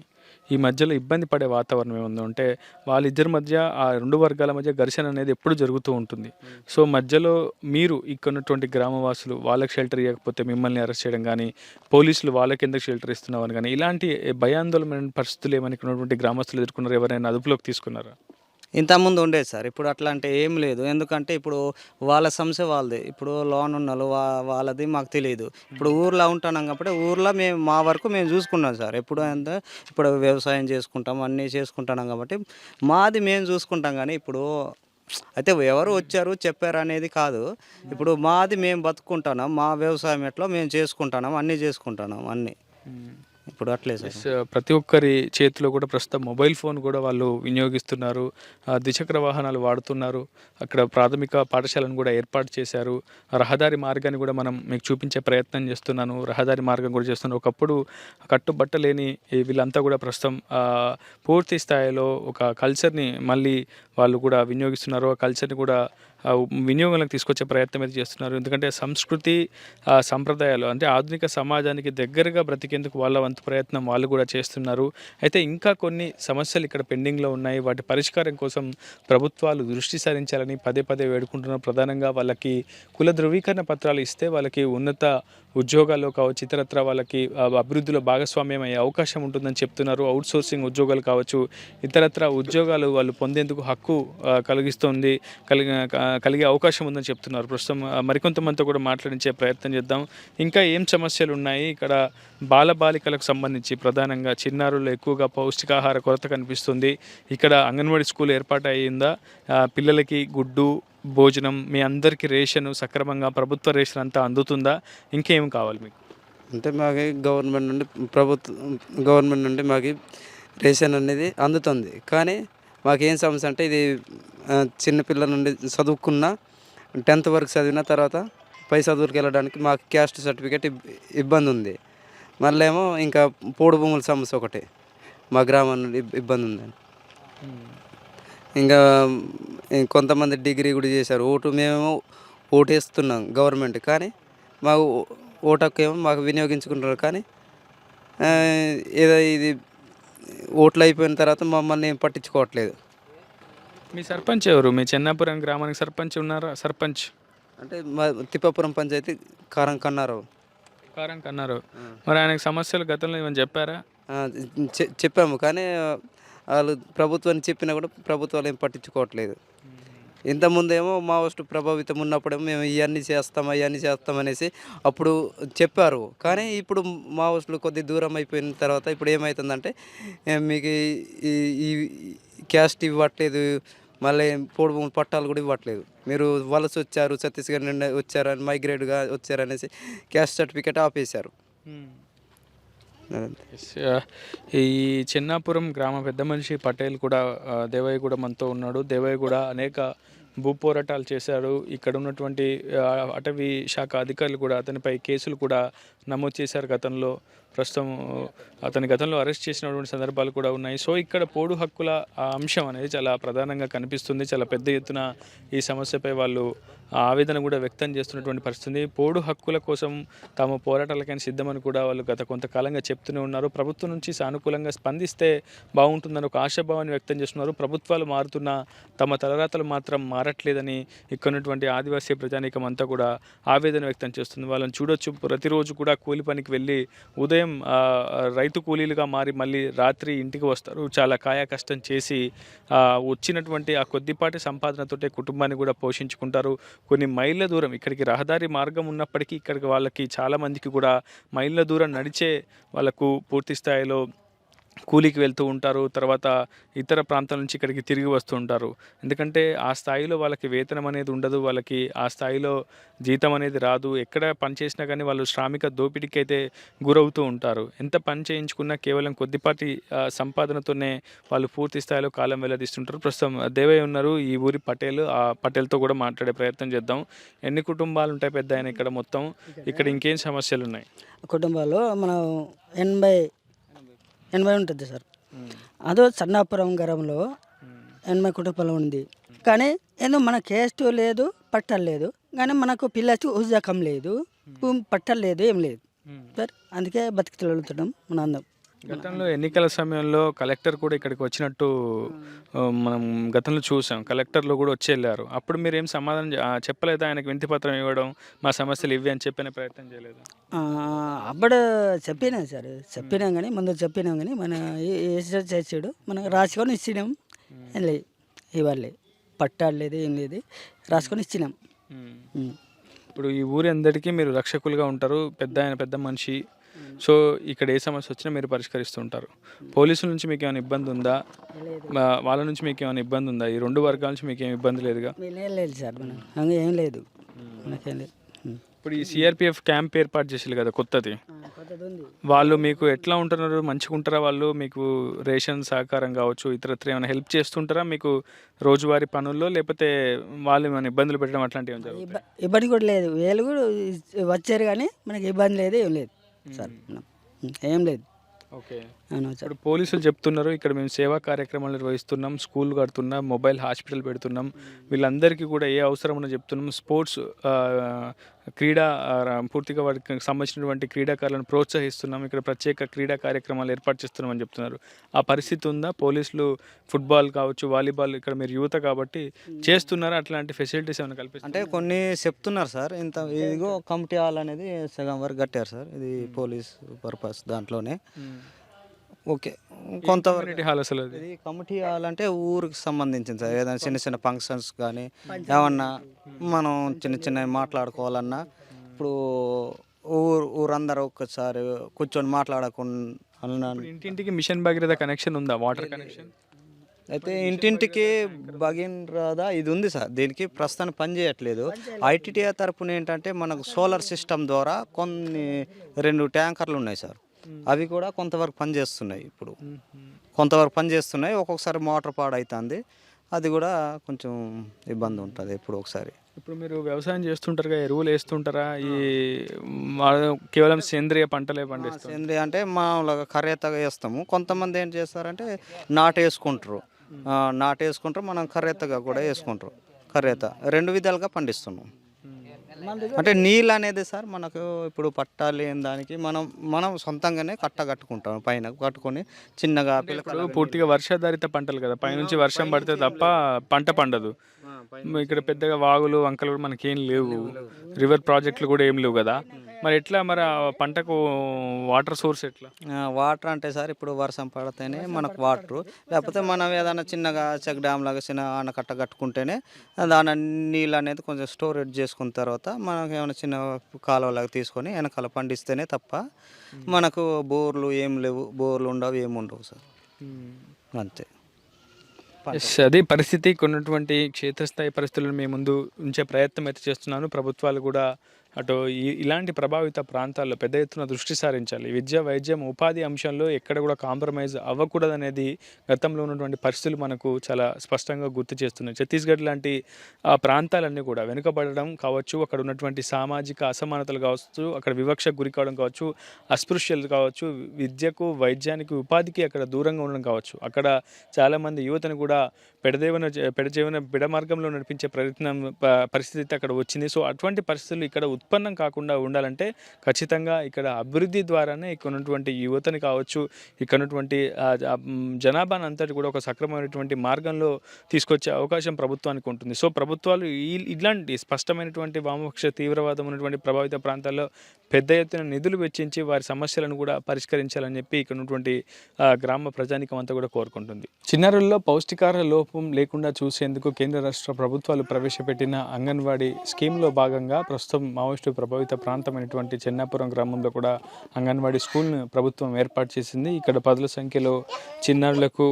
ఈ మధ్యలో ఇబ్బంది పడే వాతావరణం ఏముందో అంటే వాళ్ళిద్దరి మధ్య ఆ రెండు వర్గాల మధ్య ఘర్షణ అనేది ఎప్పుడు జరుగుతూ ఉంటుంది. సో మధ్యలో మీరు ఇక్కడ ఉన్నటువంటి గ్రామవాసులు వాళ్ళకి షెల్టర్ ఇవ్వకపోతే మిమ్మల్ని అరెస్ట్ చేయడం కానీ, పోలీసులు వాళ్ళకి ఎందుకు షెల్టర్ ఇస్తున్నామని కానీ ఇలాంటి భయాందోళనమైన పరిస్థితులు ఏమైనా ఇక్కడ ఉన్నటువంటి గ్రామస్తులు ఎదుర్కొన్నారు, ఎవరైనా అదుపులోకి తీసుకున్నారా? ఇంతకుముందు ఉండేది సార్, ఇప్పుడు అట్లా అంటే ఏం లేదు. ఎందుకంటే ఇప్పుడు వాళ్ళ సమస్య వాళ్ళది. ఇప్పుడు లోన్ ఉన్నోళ్ళు వాళ్ళది మాకు తెలియదు. ఇప్పుడు ఊర్లో ఉంటున్నాం కాబట్టి ఊర్లో మేము మా వరకు మేము చూసుకున్నాం సార్. ఎప్పుడు అంటే ఇప్పుడు వ్యవసాయం చేసుకుంటాం, అన్నీ చేసుకుంటున్నాం కాబట్టి మాది మేము చూసుకుంటాం. కానీ ఇప్పుడు అయితే ఎవరు వచ్చారు చెప్పారు అనేది కాదు. ఇప్పుడు మాది మేము బతుకుంటున్నాం, మా వ్యవసాయం ఎట్లా మేము చేసుకుంటున్నాం, అన్నీ చేసుకుంటున్నాం అన్నీ. ఇప్పుడు అట్లే సార్. ప్రతి ఒక్కరి చేతిలో కూడా ప్రస్తుతం మొబైల్ ఫోన్ కూడా వాళ్ళు వినియోగిస్తున్నారు, ద్విచక్ర వాహనాలు వాడుతున్నారు. అక్కడ ప్రాథమిక పాఠశాలను కూడా ఏర్పాటు చేశారు. రహదారి మార్గాన్ని కూడా మనం మీకు చూపించే ప్రయత్నం చేస్తున్నాను. రహదారి మార్గం కూడా చేస్తున్నాను. ఒకప్పుడు కట్టుబట్టలేని వీళ్ళంతా కూడా ప్రస్తుతం పూర్తి స్థాయిలో ఒక కల్చర్ని మళ్ళీ వాళ్ళు కూడా వినియోగిస్తున్నారు. ఆ కల్చర్ని కూడా వినియోగంలోకి తీసుకొచ్చే ప్రయత్నం అయితే చేస్తున్నారు. ఎందుకంటే సంస్కృతి సంప్రదాయాలు అంటే ఆధునిక సమాజానికి దగ్గరగా బ్రతికేందుకు వాళ్ళ వంతు ప్రయత్నం వాళ్ళు కూడా చేస్తున్నారు. అయితే ఇంకా కొన్ని సమస్యలు ఇక్కడ పెండింగ్లో ఉన్నాయి. వాటి పరిష్కారం కోసం ప్రభుత్వాలు దృష్టి సారించాలని పదే పదే వేడుకుంటున్నారు. ప్రధానంగా వాళ్ళకి కుల ధృవీకరణ పత్రాలు ఇస్తే వాళ్ళకి ఉన్నత ఉద్యోగాల్లో కావచ్చు, ఇతరత్ర వాళ్ళకి అభివృద్ధిలో భాగస్వామ్యం అయ్యే అవకాశం ఉంటుందని చెప్తున్నారు. అవుట్సోర్సింగ్ ఉద్యోగాలు కావచ్చు, ఇతరత్ర ఉద్యోగాలు వాళ్ళు పొందేందుకు హక్కు కలిగే అవకాశం ఉందని చెప్తున్నారు. ప్రస్తుతం మరికొంతమందితో కూడా మాట్లాడించే ప్రయత్నం చేద్దాం. ఇంకా ఏం సమస్యలు ఉన్నాయి ఇక్కడ? బాలబాలికలకు సంబంధించి ప్రధానంగా చిన్నారుల్లో ఎక్కువగా పౌష్టికాహార కొరత కనిపిస్తుంది. ఇక్కడ అంగన్వాడీ స్కూల్ ఏర్పాటు అయ్యిందా? పిల్లలకి గుడ్డు భోజనం మీ అందరికీ రేషన్ సక్రమంగా ప్రభుత్వ రేషన్ అంతా అందుతుందా? ఇంకేం కావాలి మీకు? అంటే మాకు గవర్నమెంట్ నుండి మాకు రేషన్ అనేది అందుతుంది. కానీ మాకేం సమస్య అంటే ఇది చిన్నపిల్లల నుండి చదువుకున్న 10th వరకు చదివిన తర్వాత పై చదువులకు వెళ్ళడానికి మాకు క్యాస్ట్ సర్టిఫికేట్ ఇబ్బంది ఉంది. మళ్ళీ ఏమో ఇంకా పోడు భూముల సమస్య ఒకటి మా గ్రామం నుండి ఇబ్బంది ఉందండి. ఇంకా కొంతమంది డిగ్రీ కూడా చేశారు. మేము ఓటేస్తున్నాం గవర్నమెంట్, కానీ మాకు ఓటకు ఏమో మాకు వినియోగించుకుంటున్నారు. కానీ ఏదో ఇది ఓట్లు అయిపోయిన తర్వాత మమ్మల్ని ఏం పట్టించుకోవట్లేదు. మీ సర్పంచ్ ఎవరు? మీ చెన్నాపురం గ్రామానికి సర్పంచ్ ఉన్నారా? సర్పంచ్ అంటే మా తిప్పాపురం పంచాయతీ కారం కన్నారావు. మరి ఆయనకు సమస్యలు గతంలో ఏమైనా చెప్పారా? చెప్పాము, కానీ వాళ్ళు ప్రభుత్వాన్ని చెప్పినా కూడా ప్రభుత్వాలు ఏం పట్టించుకోవట్లేదు. ఇంతకుముందేమో మావోస్టు ప్రభావితం ఉన్నప్పుడేమో మేము ఇవన్నీ చేస్తాం అనేసి అప్పుడు చెప్పారు. కానీ ఇప్పుడు మావోస్టులు కొద్ది దూరం అయిపోయిన తర్వాత ఇప్పుడు ఏమవుతుందంటే మీకు ఈ క్యాస్ట్ ఇవ్వట్లేదు, మళ్ళీ పోడు పట్టాలు కూడా ఇవ్వట్లేదు. మీరు వలస వచ్చారు, ఛత్తీస్గఢ్ నుండి వచ్చారని, మైగ్రేట్గా వచ్చారనేసి క్యాస్ట్ సర్టిఫికేట్ ఆపేశారు. ఈ చెన్నాపురం గ్రామ పెద్ద మనిషి పటేల్ కూడా దేవయ్య కూడా మనతో ఉన్నాడు. దేవయ్య కూడా అనేక భూ పోరాటాలు చేశాడు. ఇక్కడ ఉన్నటువంటి అటవీ శాఖ అధికారులు కూడా అతనిపై కేసులు కూడా నమోదు చేశారు గతంలో. ప్రస్తుతం అతని గతంలో అరెస్ట్ చేసినటువంటి సందర్భాలు కూడా ఉన్నాయి. సో ఇక్కడ పోడు హక్కుల అంశం అనేది చాలా ప్రధానంగా కనిపిస్తుంది. చాలా పెద్ద ఎత్తున ఈ సమస్యపై వాళ్ళు ఆవేదన కూడా వ్యక్తం చేస్తున్నటువంటి పరిస్థితి. పోడు హక్కుల కోసం తాము పోరాటాలకైనా సిద్ధమని కూడా వాళ్ళు గత కొంతకాలంగా చెప్తూనే ఉన్నారు. ప్రభుత్వం నుంచి సానుకూలంగా స్పందిస్తే బాగుంటుందని ఒక ఆశాభావాన్ని వ్యక్తం చేస్తున్నారు. ప్రభుత్వాలు మారుతున్నా తమ తలరాతలు మాత్రం మారట్లేదని ఇక్కడ ఉన్నటువంటి ఆదివాసీ ప్రజానీకం అంతా కూడా ఆవేదన వ్యక్తం చేస్తుంది. వాళ్ళని చూడొచ్చు, ప్రతిరోజు కూడా కూలి పనికి వెళ్ళి ఉదయం రైతు కూలీలుగా మారి మళ్ళీ రాత్రి ఇంటికి వస్తారు. చాలా కాయ కష్టం చేసి వచ్చినటువంటి ఆ కొద్దిపాటి సంపాదనతోటే కుటుంబాన్ని కూడా పోషించుకుంటారు. కొన్ని మైళ్ళ దూరం, ఇక్కడికి రహదారి మార్గం ఉన్నప్పటికీ ఇక్కడికి వాళ్ళకి చాలామందికి కూడా మైళ్ళ దూరం నడిచే వాళ్ళకు పూర్తి స్థాయిలో కూలీకి వెళ్తూ ఉంటారు. తర్వాత ఇతర ప్రాంతాల నుంచి ఇక్కడికి తిరిగి వస్తూ ఉంటారు. ఎందుకంటే ఆ స్థాయిలో వాళ్ళకి వేతనం అనేది ఉండదు, వాళ్ళకి ఆ స్థాయిలో జీతం అనేది రాదు. ఎక్కడ పని చేసినా కానీ వాళ్ళు శ్రామిక దోపిడీకి అయితే గురవుతూ ఉంటారు. ఎంత పని చేయించుకున్నా కేవలం కొద్దిపాటి సంపాదనతోనే వాళ్ళు పూర్తి స్థాయిలో కాలం వెల్లడిస్తుంటారు. ప్రస్తుతం దేవయ్య ఉన్నారు, ఈ ఊరి పటేల్. ఆ పటేల్తో కూడా మాట్లాడే ప్రయత్నం చేద్దాం. ఎన్ని కుటుంబాలు ఉంటాయి పెద్ద ఆయన ఇక్కడ మొత్తం? ఇక్కడ ఇంకేం సమస్యలు ఉన్నాయి? కుటుంబాల్లో మనం 80 ఉంటుంది సార్. అదో సన్నాపురం గ్రామంలో 80 కుటుంబాలు ఉంది. కానీ ఏదో మన కేస్ట్ లేదు, పట్టలు లేదు. కానీ మనకు పిల్లచ్చు ఉద్యోగం లేదు, పట్టలు లేదు, ఏం లేదు. సార్ అందుకే బతికితలుతున్నాం మన అందం. గతంలో ఎన్నికల సమయంలో కలెక్టర్ కూడా ఇక్కడికి వచ్చినట్టు మనం గతంలో చూసాం. కలెక్టర్లు కూడా వచ్చి వెళ్ళారు. అప్పుడు మీరు ఏం సమాధానం చెప్పలేదా? ఆయనకు వినతి పత్రం ఇవ్వడం, మా సమస్యలు ఇవి అని చెప్పిన ప్రయత్నం చేయలేదు? అప్పుడు చెప్పినాం సార్, చెప్పినాం కానీ ముందు చెప్పినాం కానీ మన చేసాడు మనం రాసుకొని ఇచ్చినాం. ఏం లేదు ఇవ్వలేదు, పట్టాలు లేదు ఏం లేదు, రాసుకొని ఇచ్చినాం. ఇప్పుడు ఈ ఊరి అందరికీ మీరు రక్షకులుగా ఉంటారు, పెద్ద మనిషి. సో ఇక్కడ ఏ సమస్య వచ్చినా మీరు పరిష్కరిస్తూ ఉంటారు. పోలీసుల నుంచి మీకు ఏమైనా ఇబ్బంది ఉందా? వాళ్ళ నుంచి మీకు ఏమైనా ఇబ్బంది ఉందా? ఈ రెండు వర్గాల నుంచి మీకు ఏమి ఇబ్బంది లేదుగా? లేదు సార్, మనం ఏం లేదు, మనకేం లేదు. ఇప్పుడు ఈ సిఆర్పిఎఫ్ క్యాంప్ ఏర్పాటు చేసారు కదా కొత్తది, వాళ్ళు మీకు ఎట్లా ఉంటున్నారు? మంచిగా ఉంటారా వాళ్ళు? మీకు రేషన్ సహకారం కావచ్చు, ఇతరత్ర ఏమైనా హెల్ప్ చేస్తుంటారా మీకు రోజువారీ పనుల్లో? లేకపోతే వాళ్ళు ఏమైనా ఇబ్బందులు పెట్టడం అట్లాంటివి ఏమైనా జరుగుతాయా? ఇబ్బంది కూడా లేదు, వీళ్ళు కూడా వచ్చారు కానీ మనకి ఇబ్బంది లేదు, ఏం లేదు సార్, ఏం లేదు. ఓకే. అవును సార్. ఇప్పుడు పోలీసులు చెప్తున్నారు ఇక్కడ మేము సేవా కార్యక్రమాలు నిర్వహిస్తున్నాం, స్కూల్ కడుతున్నాం, మొబైల్ హాస్పిటల్ పెడుతున్నాం, వీళ్ళందరికీ కూడా ఏ అవసరం ఉన్నా చెప్తున్నాం, స్పోర్ట్స్ క్రీడా పూర్తిగా వాటికి సంబంధించినటువంటి క్రీడాకారులను ప్రోత్సహిస్తున్నాం, ఇక్కడ ప్రత్యేక క్రీడా కార్యక్రమాలు ఏర్పాటు చేస్తున్నామని చెప్తున్నారు. ఆ పరిస్థితి ఉందా? పోలీసులు ఫుట్బాల్ కావచ్చు, వాలీబాల్, ఇక్కడ మీరు యువత కాబట్టి చేస్తున్నారా? అట్లాంటి ఫెసిలిటీస్ ఏమైనా కల్పిస్తారు? అంటే కొన్ని చెప్తున్నారు సార్, ఇంత ఇదిగో కమిటీ హాల్ అనేది సగం వరకు కట్టారు సార్, ఇది పోలీస్ పర్పస్ దాంట్లోనే. ఓకే, కొంతవరకు హాల్ అసలు ఇది కమిటీ హాల్ అంటే ఊరికి సంబంధించింది సార్. ఏదైనా చిన్న చిన్న ఫంక్షన్స్ కానీ ఏమన్నా మనం చిన్న మాట్లాడుకోవాలన్నా, ఇప్పుడు ఊరందరూ ఒక్కసారి కూర్చొని మాట్లాడకుండా. ఇంటింటికి మిషన్ భగీరథ కనెక్షన్ ఉందా? వాటర్ కనెక్షన్ అయితే ఇంటింటికి భగీరథ ఇది ఉంది సార్, దీనికి ప్రస్తుతానికి పని చేయట్లేదు. ఐటీటీఏ తరపున ఏంటంటే మనకు సోలార్ సిస్టమ్ ద్వారా కొన్ని 2 ట్యాంకర్లు ఉన్నాయి సార్, అవి కూడా కొంతవరకు పనిచేస్తున్నాయి. ఇప్పుడు కొంతవరకు పనిచేస్తున్నాయి, ఒక్కొక్కసారి మోటార్ పాడవుతుంది, అది కూడా కొంచెం ఇబ్బంది ఉంటుంది ఎప్పుడు ఒకసారి. ఇప్పుడు మీరు వ్యవసాయం చేస్తుంటారుగా, ఎరువులు వేస్తుంటారా? ఈ కేవలం సేంద్రియ పంటలే పండిస్తారు? సేంద్రియ అంటే మామూలుగా కర్రేతగా వేస్తాము. కొంతమంది ఏం చేస్తారంటే నాటేసుకుంటారు, మనం కర్రేతగా కూడా వేసుకుంటారు. కర్రేత 2 విధాలుగా పండిస్తున్నాం. అంటే నీళ్ళు అనేది సార్ మనకు ఇప్పుడు పట్టాలి దానికి మనం సొంతంగానే కట్టుకుంటాం, పైన కట్టుకొని చిన్నగా ఇప్పుడు పూర్తిగా వర్షాధారిత పంటలు కదా, పైనుంచి వర్షం పడితే తప్ప పంట పండదు. ఇక్కడ పెద్దగా వాగులు వంకలు కూడా మనకేం లేవు, రివర్ ప్రాజెక్టులు కూడా ఏం లేవు కదా, మరి ఎట్లా మరి ఆ పంటకు వాటర్ సోర్స్ ఎట్లా? వాటర్ అంటే సార్ ఇప్పుడు వర్షం పడితేనే మనకు వాటరు, లేకపోతే మనం ఏదైనా చిన్నగా చెక్ డ్యామ్ లాగా చిన్న ఆనకట్ట కట్టుకుంటేనే దాని నీళ్ళు అనేది కొంచెం స్టోరేజ్ చేసుకున్న తర్వాత మనకు ఏమైనా చిన్న కాలువలాగా తీసుకొని వెనకాల పండిస్తేనే తప్ప మనకు బోర్లు ఏం లేవు, బోర్లు ఉండవు, ఏముండవు సార్, అంతే. అది పరిస్థితి. కొన్నటువంటి క్షేత్రస్థాయి పరిస్థితులను మీ ముందు ఉంచే ప్రయత్నం అయితే చేస్తున్నాను. ప్రభుత్వాలు కూడా అటు ఇలాంటి ప్రభావిత ప్రాంతాల్లో పెద్ద ఎత్తున దృష్టి సారించాలి. విద్య, వైద్యం, ఉపాధి అంశంలో ఎక్కడ కూడా కాంప్రమైజ్ అవ్వకూడదనేది గతంలో ఉన్నటువంటి పరిస్థితులు మనకు చాలా స్పష్టంగా గుర్తు చేస్తున్నాయి. ఛత్తీస్గఢ్ లాంటి ప్రాంతాలన్నీ కూడా వెనుకబడడం కావచ్చు, అక్కడ ఉన్నటువంటి సామాజిక అసమానతలు కావచ్చు, అక్కడ వివక్షకు గురి కావడం కావచ్చు, అస్పృశ్యలు కావచ్చు, విద్యకు, వైద్యానికి, ఉపాధికి అక్కడ దూరంగా ఉండడం కావచ్చు, అక్కడ చాలామంది యువతను కూడా పెడ మార్గంలో నడిపించే పరిస్థితి అక్కడ వచ్చింది. సో అటువంటి పరిస్థితులు ఇక్కడ ఉత్పన్నం కాకుండా ఉండాలంటే ఖచ్చితంగా ఇక్కడ అభివృద్ధి ద్వారానే ఇక్కడ ఉన్నటువంటి యువతని కావచ్చు, ఇక్కడ ఉన్నటువంటి జనాభాను అంతటి కూడా ఒక సక్రమమైనటువంటి మార్గంలో తీసుకొచ్చే అవకాశం ప్రభుత్వానికి ఉంటుంది. సో ప్రభుత్వాలు ఇలాంటి స్పష్టమైనటువంటి వామపక్ష తీవ్రవాదం ఉన్నటువంటి ప్రభావిత ప్రాంతాల్లో పెద్ద ఎత్తున నిధులు వెచ్చించి వారి సమస్యలను కూడా పరిష్కరించాలని చెప్పి ఇక్కడ ఉన్నటువంటి గ్రామ ప్రజానికం అంతా కూడా కోరుకుంటుంది. చిన్నారుల్లో పౌష్టికాహార లోపం లేకుండా చూసేందుకు కేంద్ర రాష్ట్ర ప్రభుత్వాలు ప్రవేశపెట్టిన అంగన్వాడీ స్కీమ్లో భాగంగా ప్రస్తుతం మావోయిస్టు ప్రభావిత ప్రాంతమైనటువంటి చెన్నాపురం గ్రామంలో కూడా అంగన్వాడీ స్కూల్ను ప్రభుత్వం ఏర్పాటు చేసింది. ఇక్కడ 10ల సంఖ్యలో చిన్నారులకు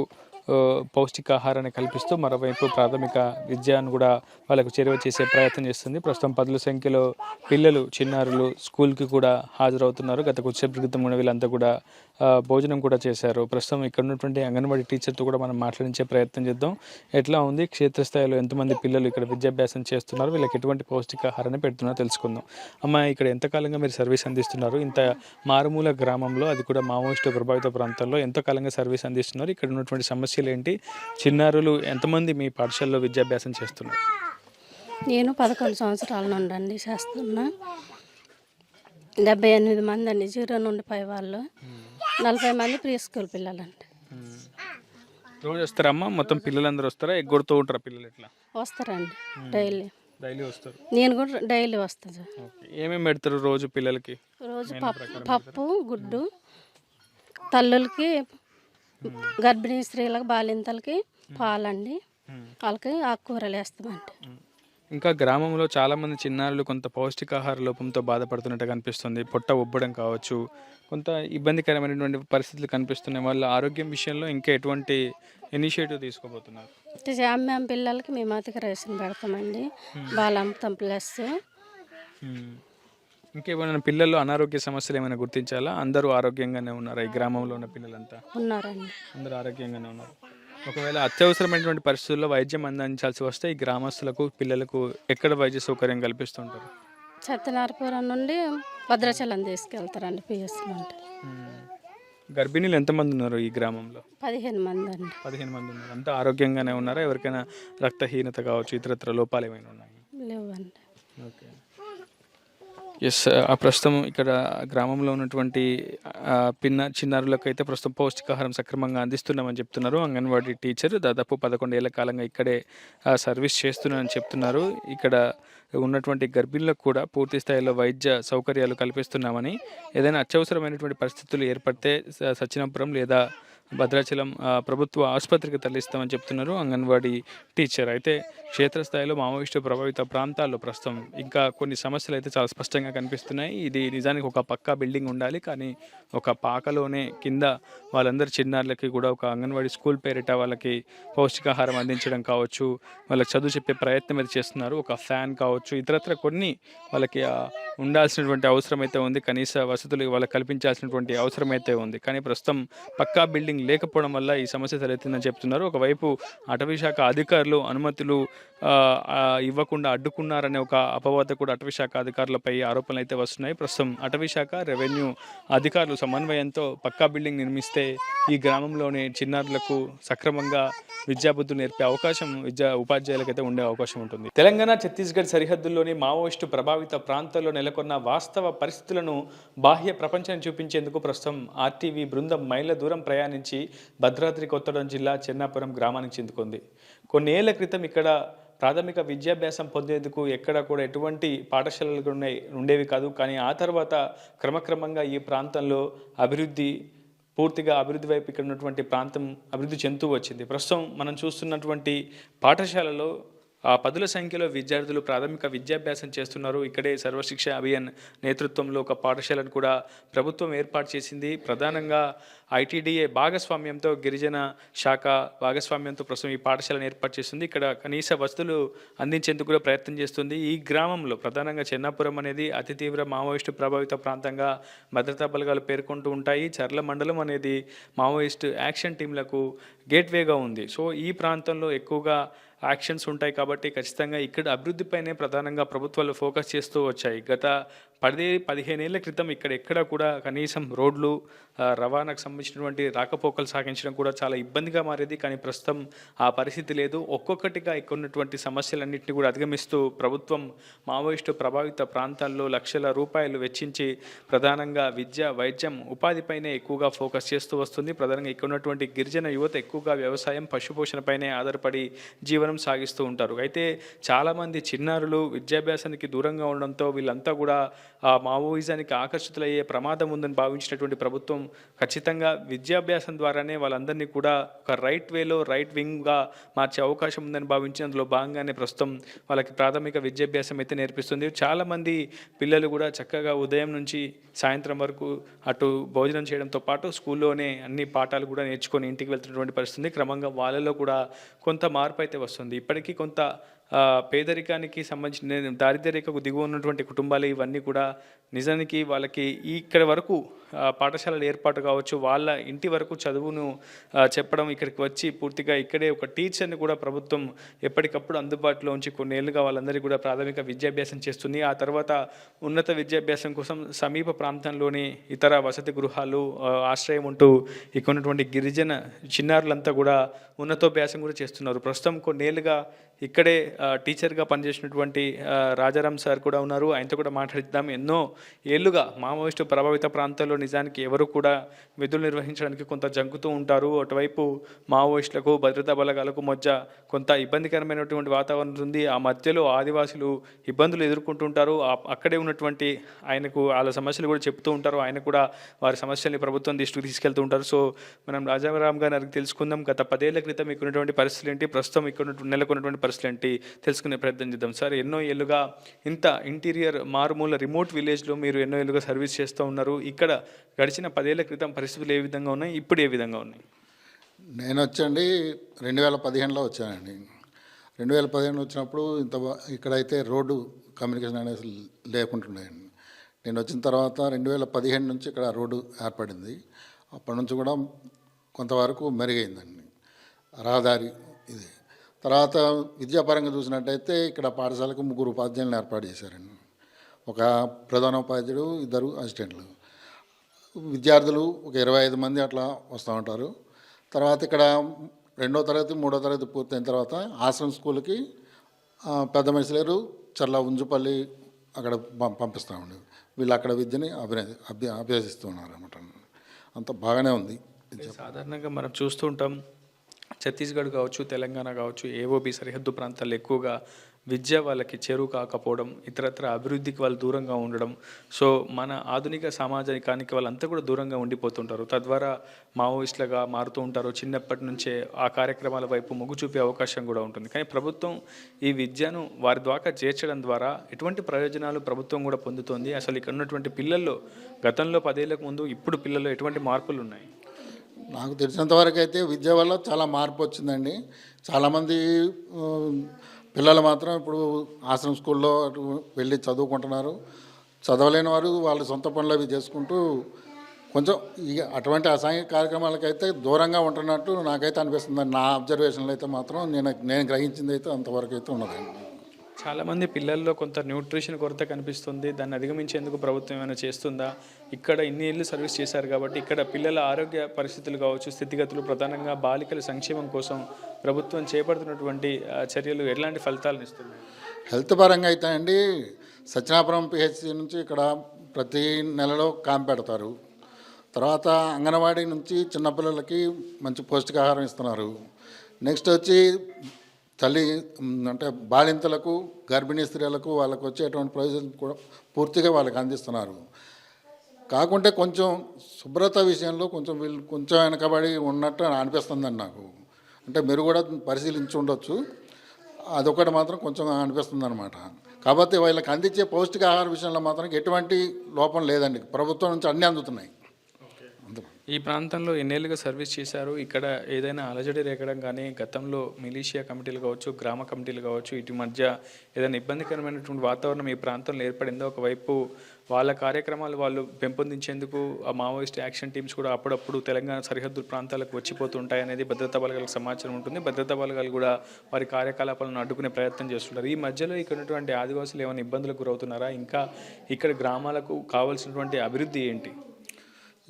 పౌష్టికాహారాన్ని కల్పిస్తూ మరోవైపు ప్రాథమిక విద్యను కూడా వాళ్ళకు చేరువ చేసే ప్రయత్నం చేస్తుంది. ప్రస్తుతం 10ల సంఖ్యలో పిల్లలు, చిన్నారులు స్కూల్కి కూడా హాజరవుతున్నారు. గత కొద్దిసేపటి క్రితం కూడా వీళ్ళంతా కూడా భోజనం కూడా చేశారు. ప్రస్తుతం ఇక్కడ ఉన్నటువంటి అంగన్వాడీ టీచర్తో కూడా మనం మాట్లాడించే ప్రయత్నం చేద్దాం. ఎట్లా ఉంది, క్షేత్రస్థాయిలో ఎంతమంది పిల్లలు ఇక్కడ విద్యాభ్యాసం చేస్తున్నారు, వీళ్ళకి ఎటువంటి పౌష్టికాహారాన్ని పెడుతున్నారో తెలుసుకుందాం. అమ్మ, ఇక్కడ ఎంతకాలంగా మీరు సర్వీస్ అందిస్తున్నారు? ఇంత మారుమూల గ్రామంలో, అది కూడా మావోయిస్టు ప్రభావిత ప్రాంతాల్లో ఎంతకాలంగా సర్వీస్ అందిస్తున్నారు? ఇక్కడ ఉన్నటువంటి సమస్యలు ఏంటి? చిన్నారులు ఎంతమంది మీ పాఠశాలలో విద్యాభ్యాసం చేస్తున్నారు? నేను 11 సంవత్సరాల నుండి చేస్తున్నా. 78 మంది అండి 0 నుండి 5 వాళ్ళు, 40 మంది ప్రీ స్కూల్ పిల్లలండి. రోజు వస్తారమ్మా? మొత్తం పిల్లలందరూ వస్తారా? ఎగ్గొడుతూ ఉంటారా పిల్లలు ఎట్లా? వస్తారండి డైలీ. డైలీ వస్తారు. నేను కూడా డైలీ వస్తాను సార్. ఓకే. ఏమేమి పెడతారు రోజు పిల్లలకి? రోజు పప్పు గుడ్డు, తల్లులకి, గర్భిణీ స్త్రీలకు, బాలింతలకి పాలండి, వాళ్ళకి ఆకుకూరలు వేస్తామండి. ఇంకా గ్రామంలో చాలామంది చిన్నారులు కొంత పౌష్టికాహార లోపంతో బాధపడుతున్నట్టు కనిపిస్తుంది. పొట్ట ఉబ్బడం కావచ్చు, కొంత ఇబ్బందికరమైనటువంటి పరిస్థితులు కనిపిస్తున్నాయి. వాళ్ళ ఆరోగ్యం విషయంలో ఇంకా ఎటువంటి ఇనిషియేటివ్ తీసుకోబోతున్నారు? జామ్యాం పిల్లలకి మేము అతికి రేషన్ పెడతామండి, బాలంతం ప్లస్. ఇంకేమైనా పిల్లల్లో అనారోగ్య సమస్యలు ఏమైనా గుర్తించాలా? అందరూ ఆరోగ్యంగానే ఉన్నారా? ఈ గ్రామంలో ఉన్న పిల్లలంతా ఉన్నారండి. అందరూ ఆరోగ్యంగానే ఉన్నారు. ఒకవేళ అత్యవసరమైనటువంటి పరిస్థితుల్లో వైద్యం అందించాల్సి వస్తే ఈ గ్రామస్తులకు, పిల్లలకు ఎక్కడ వైద్య సౌకర్యం కల్పిస్తుంటారు? సత్యనారాయణపురం నుండి భద్రాచలం తీసుకెళ్తారండి పిఎస్ అంటే. గర్భిణీలు ఎంతమంది ఉన్నారు ఈ గ్రామంలో? 15 మంది అండి. 15 మంది ఉన్నారు. అంతా ఆరోగ్యంగానే ఉన్నారా? ఎవరికైనా రక్తహీనత కావచ్చు, ఇతరత్ర లోపాలు ఏమైనా ఉన్నాయి? లేవండి. ఓకే. ఎస్, ఆ ప్రస్తుతం ఇక్కడ గ్రామంలో ఉన్నటువంటి చిన్నారులకు అయితే ప్రస్తుతం పౌష్టికాహారం సక్రమంగా అందిస్తున్నామని చెప్తున్నారు. అంగన్వాడీ టీచర్ దాదాపు 11 ఏళ్ల కాలంగా ఇక్కడే సర్వీస్ చేస్తున్నారని చెప్తున్నారు. ఇక్కడ ఉన్నటువంటి గర్భిణులకు కూడా పూర్తి స్థాయిలో వైద్య సౌకర్యాలు కల్పిస్తున్నామని, ఏదైనా అత్యవసరమైనటువంటి పరిస్థితులు ఏర్పడితే సత్యనాపురం లేదా భద్రాచలం ప్రభుత్వ ఆసుపత్రికి తరలిస్తామని చెప్తున్నారు అంగన్వాడీ టీచర్. అయితే క్షేత్రస్థాయిలో మావోయిస్టు ప్రభావిత ప్రాంతాల్లో ప్రస్తుతం ఇంకా కొన్ని సమస్యలు అయితే చాలా స్పష్టంగా కనిపిస్తున్నాయి. ఇది నిజానికి ఒక పక్కా బిల్డింగ్ ఉండాలి, కానీ ఒక పాకలోనే కింద వాళ్ళందరి చిన్నారులకి కూడా ఒక అంగన్వాడీ స్కూల్ పేరిట వాళ్ళకి పౌష్టికాహారం అందించడం కావచ్చు, వాళ్ళకి చదువు చెప్పే ప్రయత్నం అయితే చేస్తున్నారు. ఒక ఫ్యాన్ కావచ్చు, ఇతరత్ర కొన్ని వాళ్ళకి ఉండాల్సినటువంటి అవసరం అయితే ఉంది, కనీస వసతులు వాళ్ళకి కల్పించాల్సినటువంటి అవసరం అయితే ఉంది. కానీ ప్రస్తుతం పక్కా బిల్డింగ్ లేకపోవడం వల్ల ఈ సమస్య తలెత్తిందని చెప్తున్నారు. ఒకవైపు అటవీశాఖ అధికారులు అనుమతులు ఇవ్వకుండా అడ్డుకున్నారనే ఒక అపవాద కూడా అటవీశాఖ అధికారులపై ఆరోపణలు అయితే వస్తున్నాయి. ప్రస్తుతం అటవీశాఖ, రెవెన్యూ అధికారులు సమన్వయంతో పక్కా బిల్డింగ్ నిర్మిస్తే ఈ గ్రామంలోని చిన్నారులకు సక్రమంగా విద్యాబుద్ధులు నేర్పే అవకాశం ఉపాధ్యాయులకైతే ఉండే అవకాశం ఉంటుంది. తెలంగాణ, ఛత్తీస్గఢ్ సరిహద్దుల్లోని మావోయిస్టు ప్రభావిత ప్రాంతాల్లో నెలకొన్న వాస్తవ పరిస్థితులను బాహ్య ప్రపంచాన్ని చూపించేందుకు ప్రస్తుతం ఆర్టీవీ బృందం మైళ్ళ దూరం ప్రయాణించి భద్రాద్రి కొత్తగూడెం జిల్లా చెన్నాపురం గ్రామానికి చెందుకుంది. కొన్ని ఏళ్ల క్రితం ఇక్కడ ప్రాథమిక విద్యాభ్యాసం పొందేందుకు ఎక్కడ కూడా ఎటువంటి పాఠశాలలు ఉండేవి కాదు. కానీ ఆ తర్వాత క్రమక్రమంగా ఈ ప్రాంతంలో పూర్తిగా అభివృద్ధి వైపు ఇక్కడ ఉన్నటువంటి ప్రాంతం అభివృద్ధి చెందుతూ వచ్చింది. ప్రస్తుతం మనం చూస్తున్నటువంటి పాఠశాలలో పదుల సంఖ్యలో విద్యార్థులు ప్రాథమిక విద్యాభ్యాసం చేస్తున్నారు. ఇక్కడే సర్వశిక్ష అభియాన్ నేతృత్వంలో ఒక పాఠశాలను కూడా ప్రభుత్వం ఏర్పాటు చేసింది. ప్రధానంగా ఐటీడీఏ భాగస్వామ్యంతో, గిరిజన శాఖ భాగస్వామ్యంతో ప్రస్తుతం ఈ పాఠశాలను ఏర్పాటు చేస్తుంది. ఇక్కడ కనీస వసతులు అందించేందుకు కూడా ప్రయత్నం చేస్తుంది. ఈ గ్రామంలో ప్రధానంగా చెన్నాపురం అనేది అతి తీవ్ర మావోయిస్టు ప్రభావిత ప్రాంతంగా భద్రతా బలగాలు పేర్కొంటూ ఉంటాయి. చర్ల మండలం అనేది మావోయిస్టు యాక్షన్ టీంలకు గేట్వేగా ఉంది. సో ఈ ప్రాంతంలో ఎక్కువగా యాక్షన్స్ ఉంటాయి కాబట్టి ఖచ్చితంగా ఇక్కడ అభివృద్ధిపైనే ప్రధానంగా ప్రభుత్వాలు ఫోకస్ చేస్తూ వచ్చాయి. గత 10-15 ఏళ్ల క్రితం ఎక్కడ కూడా కనీసం రోడ్లు, రవాణాకు సంబంధించినటువంటి రాకపోకలు సాగించడం కూడా చాలా ఇబ్బందిగా మారేది. కానీ ప్రస్తుతం ఆ పరిస్థితి లేదు. ఒక్కొక్కటిగా ఇక్కడ ఉన్నటువంటి సమస్యలన్నింటినీ కూడా అధిగమిస్తూ ప్రభుత్వం మావోయిస్టు ప్రభావిత ప్రాంతాల్లో లక్షల రూపాయలు వెచ్చించి ప్రధానంగా విద్య, వైద్యం, ఉపాధిపైనే ఎక్కువగా ఫోకస్ చేస్తూ వస్తుంది. ప్రధానంగా ఇక్కడ ఉన్నటువంటి గిరిజన యువత ఎక్కువగా వ్యవసాయం, పశుపోషణపైనే ఆధారపడి జీవనం సాగిస్తూ ఉంటారు. అయితే చాలామంది చిన్నారులు విద్యాభ్యాసానికి దూరంగా ఉండడంతో వీళ్ళంతా కూడా ఆ మావోయిజానికి ఆకర్షితులయ్యే ప్రమాదం ఉందని భావించినటువంటి ప్రభుత్వం ఖచ్చితంగా విద్యాభ్యాసం ద్వారానే వాళ్ళందరినీ కూడా ఒక రైట్ వేలో, రైట్ వింగ్గా మార్చే అవకాశం ఉందని భావించి అందులో భాగంగానే ప్రస్తుతం వాళ్ళకి ప్రాథమిక విద్యాభ్యాసం అయితే నేర్పిస్తుంది. చాలామంది పిల్లలు కూడా చక్కగా ఉదయం నుంచి సాయంత్రం వరకు అటు భోజనం చేయడంతో పాటు స్కూల్లోనే అన్ని పాఠాలు కూడా నేర్చుకొని ఇంటికి వెళ్తున్నటువంటి పరిస్థితి. క్రమంగా వాళ్ళలో కూడా కొంత మార్పు అయితే వస్తుంది. ఇప్పటికీ కొంత పేదరికానికి సంబంధించిన దారిద్ర్య రేఖకు దిగువ ఉన్నటువంటి కుటుంబాలు ఇవన్నీ కూడా నిజానికి వాళ్ళకి ఇక్కడ వరకు పాఠశాలల ఏర్పాటు కావచ్చు, వాళ్ళ ఇంటి వరకు చదువును చెప్పడం, ఇక్కడికి వచ్చి పూర్తిగా ఇక్కడే ఒక టీచర్ని కూడా ప్రభుత్వం ఎప్పటికప్పుడు అందుబాటులో ఉంచి కొన్నేళ్లుగా వాళ్ళందరికీ కూడా ప్రాథమిక విద్యాభ్యాసం చేస్తుంది. ఆ తర్వాత ఉన్నత విద్యాభ్యాసం కోసం సమీప ప్రాంతంలోని ఇతర వసతి గృహాలు ఆశ్రయం ఉంటూ ఇక్కడ ఉన్నటువంటి గిరిజన చిన్నారులంతా కూడా ఉన్నతోభ్యాసం కూడా చేస్తున్నారు. ప్రస్తుతం కొన్నేళ్లుగా ఇక్కడే టీచర్గా పనిచేసినటువంటి రాజారాం సార్ కూడా ఉన్నారు. ఆయనతో కూడా మాట్లాడిద్దాం. ఎన్నో ఏళ్ళుగా మావోయిస్టు ప్రభావిత ప్రాంతాల్లో నిజానికి ఎవరు కూడా విధులు నిర్వహించడానికి కొంత జంకుతూ ఉంటారు. అటువైపు మావోయిస్టులకు భద్రతా బలగాలకు మధ్య కొంత ఇబ్బందికరమైనటువంటి వాతావరణం ఉంది. ఆ మధ్యలో ఆదివాసులు ఇబ్బందులు ఎదుర్కొంటుంటారు. అక్కడే ఉన్నటువంటి ఆయనకు వాళ్ళ సమస్యలు కూడా చెప్తూ ఉంటారు. ఆయన కూడా వారి సమస్యల్ని ప్రభుత్వం దృష్టికి తీసుకెళ్తూ ఉంటారు. సో మనం రాజారాం గారిని అడిగి తెలుసుకుందాం. గత 10 ఏళ్ల క్రితం ఇక్కడ ఉన్నటువంటి పరిస్థితులు ఏంటి, ప్రస్తుతం ఇక్కడ నెలకొన్నటువంటి పరిస్థితులు ఏంటి తెలుసుకునే ప్రయత్నం చేద్దాం. సార్, ఎన్నో ఏళ్ళుగా ఇంత ఇంటీరియర్ మారుమూల రిమోట్ విలేజ్లో మీరు ఎన్నో ఏళ్ళుగా సర్వీస్ చేస్తూ ఉన్నారు. ఇక్కడ గడిచిన 10 ఏళ్ల క్రితం పరిస్థితులు ఏ విధంగా ఉన్నాయి, ఇప్పుడు ఏ విధంగా ఉన్నాయి? నేను వచ్చండి 2015లో వచ్చానండి. 2015 వచ్చినప్పుడు ఇక్కడైతే రోడ్డు కమ్యూనికేషన్ అనేది లేకుంటుండేయండి. నేను వచ్చిన తర్వాత 2015 నుంచి ఇక్కడ రోడ్డు ఏర్పడింది. అప్పటి నుంచి కూడా కొంతవరకు మెరుగైందండి రహదారి ఇది. తర్వాత విద్యాపరంగా చూసినట్టయితే ఇక్కడ పాఠశాలకు 3 ఉపాధ్యాయులను ఏర్పాటు చేశారండి. ఒక ప్రధానోపాధ్యాయుడు, 2 అసిస్టెంట్లు. విద్యార్థులు ఒక 25 మంది అట్లా వస్తూ ఉంటారు. తర్వాత ఇక్కడ 2వ తరగతి 3వ తరగతి పూర్తయిన తర్వాత ఆశ్రమ స్కూల్కి పెద్ద మనుషులేరు చర్ల ఉంజుపల్లి అక్కడ పంపిస్తామండి. వీళ్ళు అక్కడ విద్యని అభ్యసిస్తున్నారు అన్నమాట. అంత బాగానే ఉంది. సాధారణంగా మనం చూస్తూ ఉంటాం, ఛత్తీస్గఢ్ కావచ్చు, తెలంగాణ కావచ్చు, ఏఓబి సరిహద్దు ప్రాంతాల్లో ఎక్కువగా విద్య వాళ్ళకి చేరువ కాకపోవడం, ఇతరత్ర అభివృద్ధికి వాళ్ళు దూరంగా ఉండడం, సో మన ఆధునిక సమాజానికి వాళ్ళంతా కూడా దూరంగా ఉండిపోతుంటారు. తద్వారా మావోయిస్టులుగా మారుతూ ఉంటారు. చిన్నప్పటి నుంచే ఆ కార్యక్రమాల వైపు మొగ్గు చూపే అవకాశం కూడా ఉంటుంది. కానీ ప్రభుత్వం ఈ విద్యను వారి ద్వారా చేర్చడం ద్వారా ఎటువంటి ప్రయోజనాలు ప్రభుత్వం కూడా పొందుతోంది? అసలు ఇక్కడ ఉన్నటువంటి పిల్లల్లో గతంలో 10 ఏళ్లకు ముందు ఇప్పుడు పిల్లల్లో ఎటువంటి మార్పులు ఉన్నాయి? నాకు తెలిసినంతవరకు అయితే విద్య వల్ల చాలా మార్పు వచ్చిందండి. చాలామంది పిల్లలు మాత్రం ఇప్పుడు ఆశ్రమ స్కూల్లో వెళ్ళి చదువుకుంటున్నారు. చదవలేని వారు వాళ్ళ సొంత పనులు అవి చేసుకుంటూ కొంచెం ఇక అటువంటి అసాంఘిక కార్యక్రమాలకైతే దూరంగా ఉంటున్నట్టు నాకైతే అనిపిస్తుంది. నా అబ్జర్వేషన్లో అయితే మాత్రం నేను గ్రహించింది అయితే అంతవరకు అయితే ఉన్నదండి. చాలామంది పిల్లల్లో కొంత న్యూట్రిషన్ కొరత కనిపిస్తుంది. దాన్ని అధిగమించేందుకు ప్రభుత్వం ఏమైనా చేస్తుందా? ఇక్కడ ఇన్ని ఏళ్ళు సర్వీస్ చేశారు కాబట్టి ఇక్కడ పిల్లల ఆరోగ్య పరిస్థితులు కావచ్చు, స్థితిగతులు, ప్రధానంగా బాలికల సంక్షేమం కోసం ప్రభుత్వం చేపడుతున్నటువంటి చర్యలు ఎలాంటి ఫలితాలను ఇస్తున్నాయి? హెల్త్ పరంగా అయితే అండి, సత్యనాపురం పిహెచ్సి నుంచి ఇక్కడ ప్రతి నెలలో క్యాంప్ పెడతారు. తర్వాత అంగన్వాడీ నుంచి చిన్నపిల్లలకి మంచి పౌష్టికాహారం ఇస్తున్నారు. నెక్స్ట్ వచ్చి తల్లి అంటే బాలింతలకు, గర్భిణీ స్త్రీలకు వాళ్ళకు వచ్చేటువంటి ప్రయోజనం కూడా పూర్తిగా వాళ్ళకి అందిస్తున్నారు. కాకుంటే కొంచెం శుభ్రత విషయంలో వీళ్ళు కొంచెం వెనకబడి ఉన్నట్టు అనిపిస్తుందండి నాకు. అంటే మీరు కూడా పరిశీలించి ఉండొచ్చు. అదొకటి మాత్రం కొంచెం అనిపిస్తుంది అనమాట. కాబట్టి వాళ్ళకి అందించే పౌష్టికాహార విషయంలో మాత్రం ఎటువంటి లోపం లేదండి. ప్రభుత్వం నుంచి అన్నీ అందుతున్నాయి. ఈ ప్రాంతంలో ఎన్నేళ్ళుగా సర్వీస్ చేశారు? ఇక్కడ ఏదైనా అలజడి రేగడం కానీ, గతంలో మిలీషియా కమిటీలు కావచ్చు, గ్రామ కమిటీలు కావచ్చు, ఇటు మధ్య ఏదైనా ఇబ్బందికరమైనటువంటి వాతావరణం ఈ ప్రాంతంలో ఏర్పడిందో? ఒకవైపు వాళ్ళ కార్యక్రమాలు వాళ్ళు పెంపొందించేందుకు ఆ మావోయిస్ట్ యాక్షన్ టీమ్స్ కూడా అప్పుడప్పుడు తెలంగాణ సరిహద్దు ప్రాంతాలకు వచ్చిపోతుంటాయి అనేది భద్రతా బలగాలకు సమాచారం ఉంటుంది. భద్రతా బలగాలు కూడా వారి కార్యకలాపాలను అడ్డుకునే ప్రయత్నం చేస్తుంటారు. ఈ మధ్యలో ఇక్కడ ఉన్నటువంటి ఆదివాసులు ఏమైనా ఇబ్బందులకు గురవుతున్నారా? ఇంకా ఇక్కడ గ్రామాలకు కావాల్సినటువంటి అభివృద్ధి ఏంటి?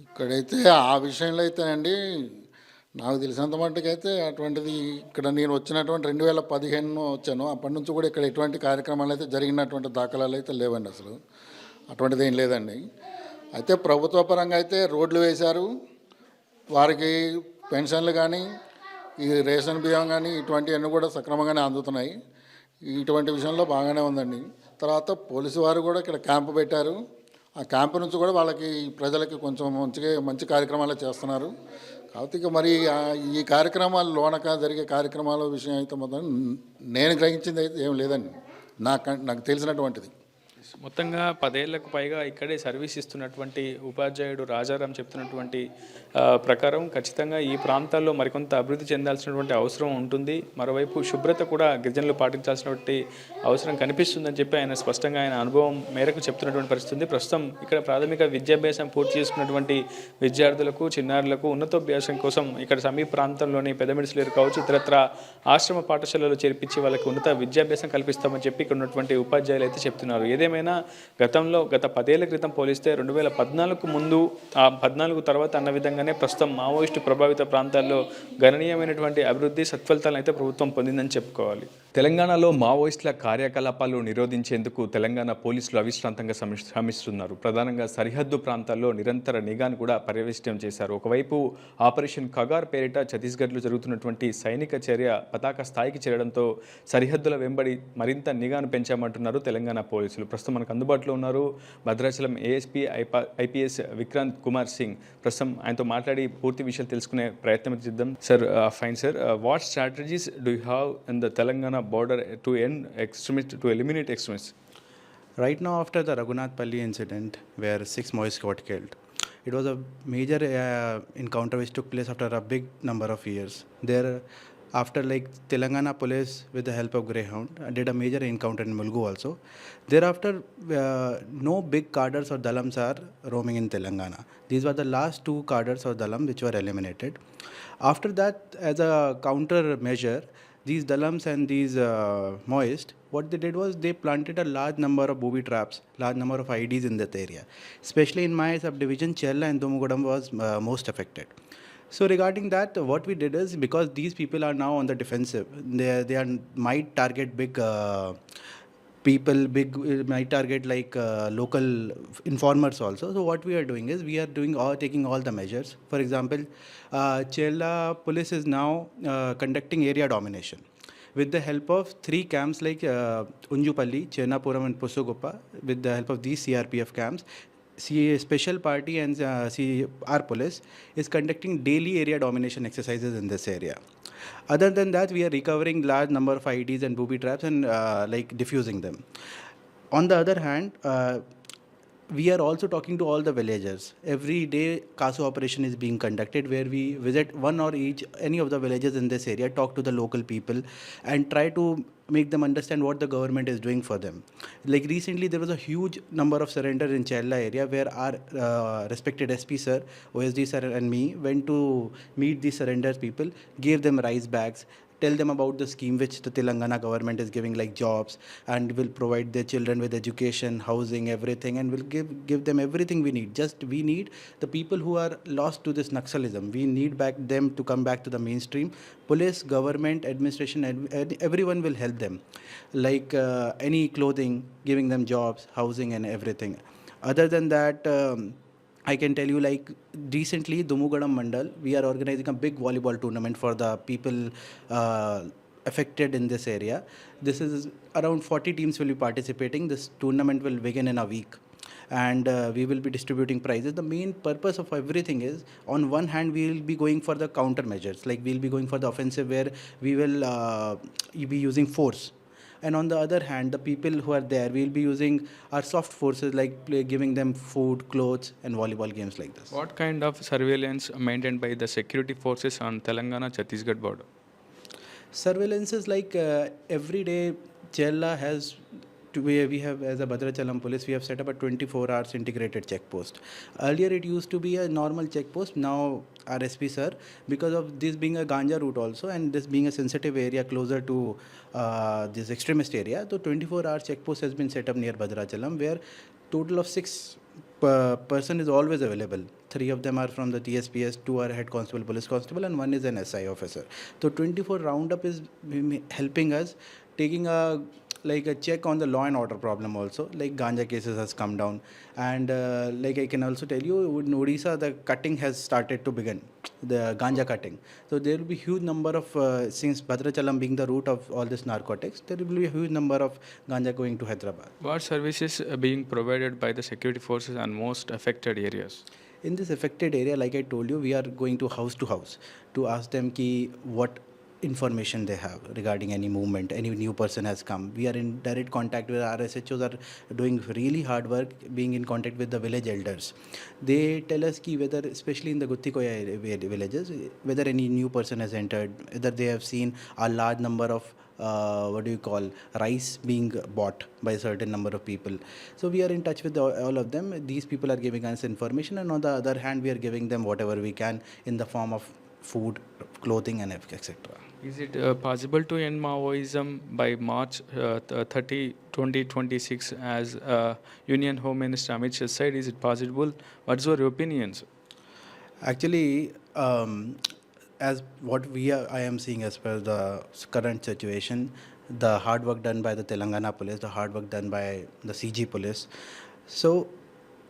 ఇక్కడైతే ఆ విషయంలో అయితే అండి, నాకు తెలిసినంత మట్టుకైతే అటువంటిది ఇక్కడ నేను వచ్చినటువంటి 2015 వచ్చాను. అప్పటి నుంచి కూడా ఇక్కడ ఎటువంటి కార్యక్రమాలు అయితే జరిగినటువంటి దాఖలాలు అయితే లేవండి. అసలు అటువంటిది ఏం లేదండి. అయితే ప్రభుత్వ పరంగా అయితే రోడ్లు వేశారు. వారికి పెన్షన్లు కానీ, ఈ రేషన్ బియ్యం కానీ ఇటువంటివన్నీ కూడా సక్రమంగానే అందుతున్నాయి. ఇటువంటి విషయంలో బాగానే ఉందండి. తర్వాత పోలీసు వారు కూడా ఇక్కడ క్యాంపు పెట్టారు. ఆ క్యాంపు నుంచి కూడా వాళ్ళకి ప్రజలకి కొంచెం మంచి కార్యక్రమాలు చేస్తున్నారు. కాబట్టి ఇక మరి ఈ కార్యక్రమాలు లోనక జరిగే కార్యక్రమాల విషయం అయితే మొత్తం నేను గ్రహించింది అయితే ఏం లేదండి నాకు తెలిసినటువంటిది. మొత్తంగా 10 ఏళ్లకు పైగా ఇక్కడే సర్వీస్ ఇస్తున్నటువంటి ఉపాధ్యాయుడు రాజారాం చెప్తున్నటువంటి ప్రకారం ఖచ్చితంగా ఈ ప్రాంతాల్లో మరికొంత అభివృద్ధి చెందాల్సినటువంటి అవసరం ఉంటుంది. మరోవైపు శుభ్రత కూడా గిరిజనులు పాటించాల్సినటువంటి అవసరం కనిపిస్తుందని చెప్పి ఆయన స్పష్టంగా ఆయన అనుభవం మేరకు చెప్తున్నటువంటి పరిస్థితి ఉంది. ప్రస్తుతం ఇక్కడ ప్రాథమిక విద్యాభ్యాసం పూర్తి చేసుకున్నటువంటి విద్యార్థులకు, చిన్నారులకు ఉన్నతోభ్యాసం కోసం ఇక్కడ సమీప ప్రాంతంలోని పెదమిడిసిలేరు కావచ్చు, ఇతరత్ర ఆశ్రమ పాఠశాలలో చేర్పించి వాళ్ళకి ఉన్నత విద్యాభ్యాసం కల్పిస్తామని చెప్పి ఇక్కడ ఉన్నటువంటి ఉపాధ్యాయులు అయితే చెప్తున్నారు. ఏదేమైనా గతంలో గత 10 ఏళ్ల క్రితం పోలిస్తే 2014 ముందు, ఆ 14 తర్వాత అన్న విధంగానే ప్రస్తుతం మావోయిస్టు ప్రభావిత ప్రాంతాల్లో గణనీయమైనటువంటి అభివృద్ధి సత్ఫలితాలను అయితే ప్రభుత్వం పొందిందని చెప్పుకోవాలి. తెలంగాణలో మావోయిస్టుల కార్యకలాపాలు నిరోధించేందుకు తెలంగాణ పోలీసులు అవిశ్రాంతంగా శ్రమిస్తున్నారు. ప్రధానంగా సరిహద్దు ప్రాంతాల్లో నిరంతర నిఘాను కూడా పర్యవేక్షణ చేశారు. ఒకవైపు ఆపరేషన్ ఖగార్ పేరిట ఛత్తీస్గఢ్లో జరుగుతున్నటువంటి సైనిక చర్య పతాక స్థాయికి చేరడంతో సరిహద్దుల వెంబడి మరింత నిఘాను పెంచామంటున్నారు తెలంగాణ పోలీసులు. ప్రస్తుతం మనకు అందుబాటులో ఉన్నారు భద్రాచలం ఏఎస్పీ ఐపీఎస్ విక్రాంత్ కుమార్ సింగ్. ప్రస్తుతం ఆయనతో మాట్లాడి పూర్తి విషయాలు తెలుసుకునే ప్రయత్నం చేద్దాం. Sir, fine sir, what strategies do you have in the Telangana border to end extremists, to eliminate extremists? Right now, after the Raghunath-Palli incident, where 6 Maoists got killed, it was a major encounter which took place after a big number of years. There, after like Telangana police, with the help of Greyhound, did a major encounter in Mulgu also. Thereafter, no big cadres or dalams are roaming in Telangana. These were the last 2 cadres or dalam which were eliminated. After that, as a counter measure, these dalams and these Maoists, what they did was they planted a large number of booby traps, large number of IDs in that area. Especially in my subdivision, Chella and Domugodam was most affected. So regarding that, what we did is, because these people are now on the defensive, they might target big people, might target like local informers also. So what we are doing is, we are taking all the measures. For example, Chella police is now conducting area domination with the help of 3 camps like Unjupalli, Chenapuram and Pusuguppa. With the help of these CRPF camps, special party and our police is conducting daily area domination exercises in this area. Other than that, we are recovering large number of IDs and booby traps and like diffusing them. On the other hand, we are also talking to all the villagers. Every day, CASO operation is being conducted, where we visit any of the villages in this area, talk to the local people, and try to make them understand what the government is doing for them. Like recently, there was a huge number of surrender in Chella area, where our respected SP sir, OSD sir, and me went to meet these surrender people, gave them rice bags, tell them about the scheme which the Telangana government is giving, like jobs, and will provide their children with education, housing, everything, and will give them everything we need. Just we need the people who are lost to this Naxalism. We need them to come back to the mainstream. Police, government, administration, everyone will help them. Like any clothing, giving them jobs, housing, and everything. Other than that, I can tell you, like recently, Dumugadam Mandal, we are organizing a big volleyball tournament for the people affected in this area. This is around 40 teams will be participating. This tournament will begin in a week, and we will be distributing prizes. The main purpose of everything is, on one hand, we will be going for the countermeasures, like we will be going for the offensive, where we will be using force. And on the other hand, the people who are there, we will be using our soft forces, like giving them food, clothes, and volleyball games like this. What kind of surveillance maintained by the security forces on Telangana Chhattisgarh border? Surveillance is like every day, Chella has we have, as a Bhadrachalam police, we have set up a 24 hours integrated check post. Earlier it used to be a normal check post. Now our SP sir, because of this being a ganja route also, and this being a sensitive area closer to this extremist area, so 24 hour check post has been set up near Bhadrachalam, where total of 6 person is always available. 3 of them are from the TSPS, 2 are head constable, police constable, and 1 is an SI officer. So 24 roundup is helping us, taking a check on the law and order problem also. Like ganja cases has come down, and like I can also tell you, in Odisha the cutting has started to begin, the ganja cutting. So there will be huge number of since Bhadrachalam being the root of all this narcotics, there will be a huge number of ganja going to Hyderabad. What services are being provided by the security forces on most affected areas? In this affected area, like I told you, we are going to house to ask them what information they have regarding any movement, any new person has come. We are in direct contact with our SHOs, are doing really hard work, being in contact with the village elders. They tell us whether, especially in the Guttikoya villages, whether any new person has entered, whether they have seen a large number of rice being bought by a certain number of people. So we are in touch with all of them. These people are giving us information, and on the other hand, we are giving them whatever we can in the form of food, clothing, and etc. Is it possible to end Maoism by March 30, 2026, as Union Home Minister Amit Shah said? Is it possible? What's your opinions? Actually, as what I am seeing as per the current situation, the hard work done by the Telangana police, the hard work done by the CG police. So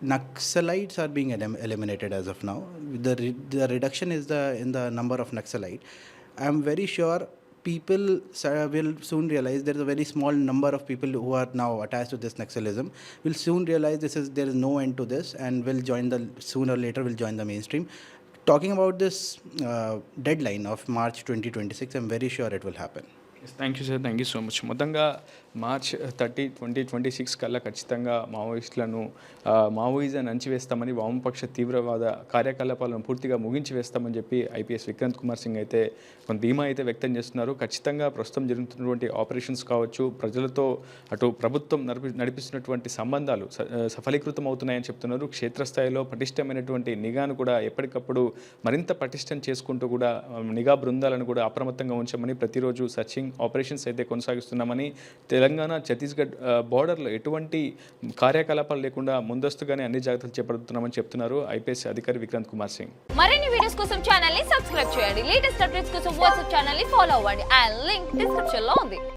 Naxalites are being eliminated as of now. The reduction is in the number of Naxalite. I am very sure people will soon realize there is a very small number of people who are now attached to this Naxalism will soon realize there is no end to this and will join sooner or later will join the mainstream. Talking about this deadline of March 2026, I'm very sure it will happen. Thank you sir, thank you so much. మొత్తంగా March 30, 2026 కల్లా ఖచ్చితంగా మావోయిస్టులను Maoism అణచివేస్తామని, వామపక్ష తీవ్రవాద కార్యకలాపాలను పూర్తిగా ముగించి వేస్తామని చెప్పి ఐపీఎస్ విక్రాంత్ కుమార్ సింగ్ అయితే కొంత ధీమా అయితే వ్యక్తం చేస్తున్నారు. ఖచ్చితంగా ప్రస్తుతం జరుగుతున్నటువంటి ఆపరేషన్స్ కావచ్చు, ప్రజలతో అటు ప్రభుత్వం నడిపిస్తున్నటువంటి సంబంధాలు సఫలీకృతం అవుతున్నాయని చెప్తున్నారు. క్షేత్రస్థాయిలో పటిష్టమైనటువంటి నిఘాను కూడా ఎప్పటికప్పుడు మరింత పటిష్టం చేసుకుంటూ కూడా నిఘా బృందాలను కూడా అప్రమత్తంగా ఉంచామని, ప్రతిరోజు సర్చింగ్ ఆపరేషన్స్ అయితే కొనసాగిస్తున్నామని, తెలంగాణ ఛత్తీస్గఢ్ బోర్డర్లో ఎటువంటి కార్యకలాపాలు లేకుండా ముందస్తుగానే అన్ని జాగ్రత్తలు చేపడుతున్నామని చెప్తున్నారు ఐపీఎస్ అధికారి విక్రాంత్ కుమార్ సింగ్. మరిన్ని వీడియోస్ కోసం ఛానల్ ని సబ్స్క్రైబ్ చేయండి. లేటెస్ట్ అప్డేట్స్ కోసం వాట్సాప్ ఛానల్ ని ఫాలో అవ్వండి. అండ్ లింక్ డిస్క్రిప్షన్ లో ఉంది.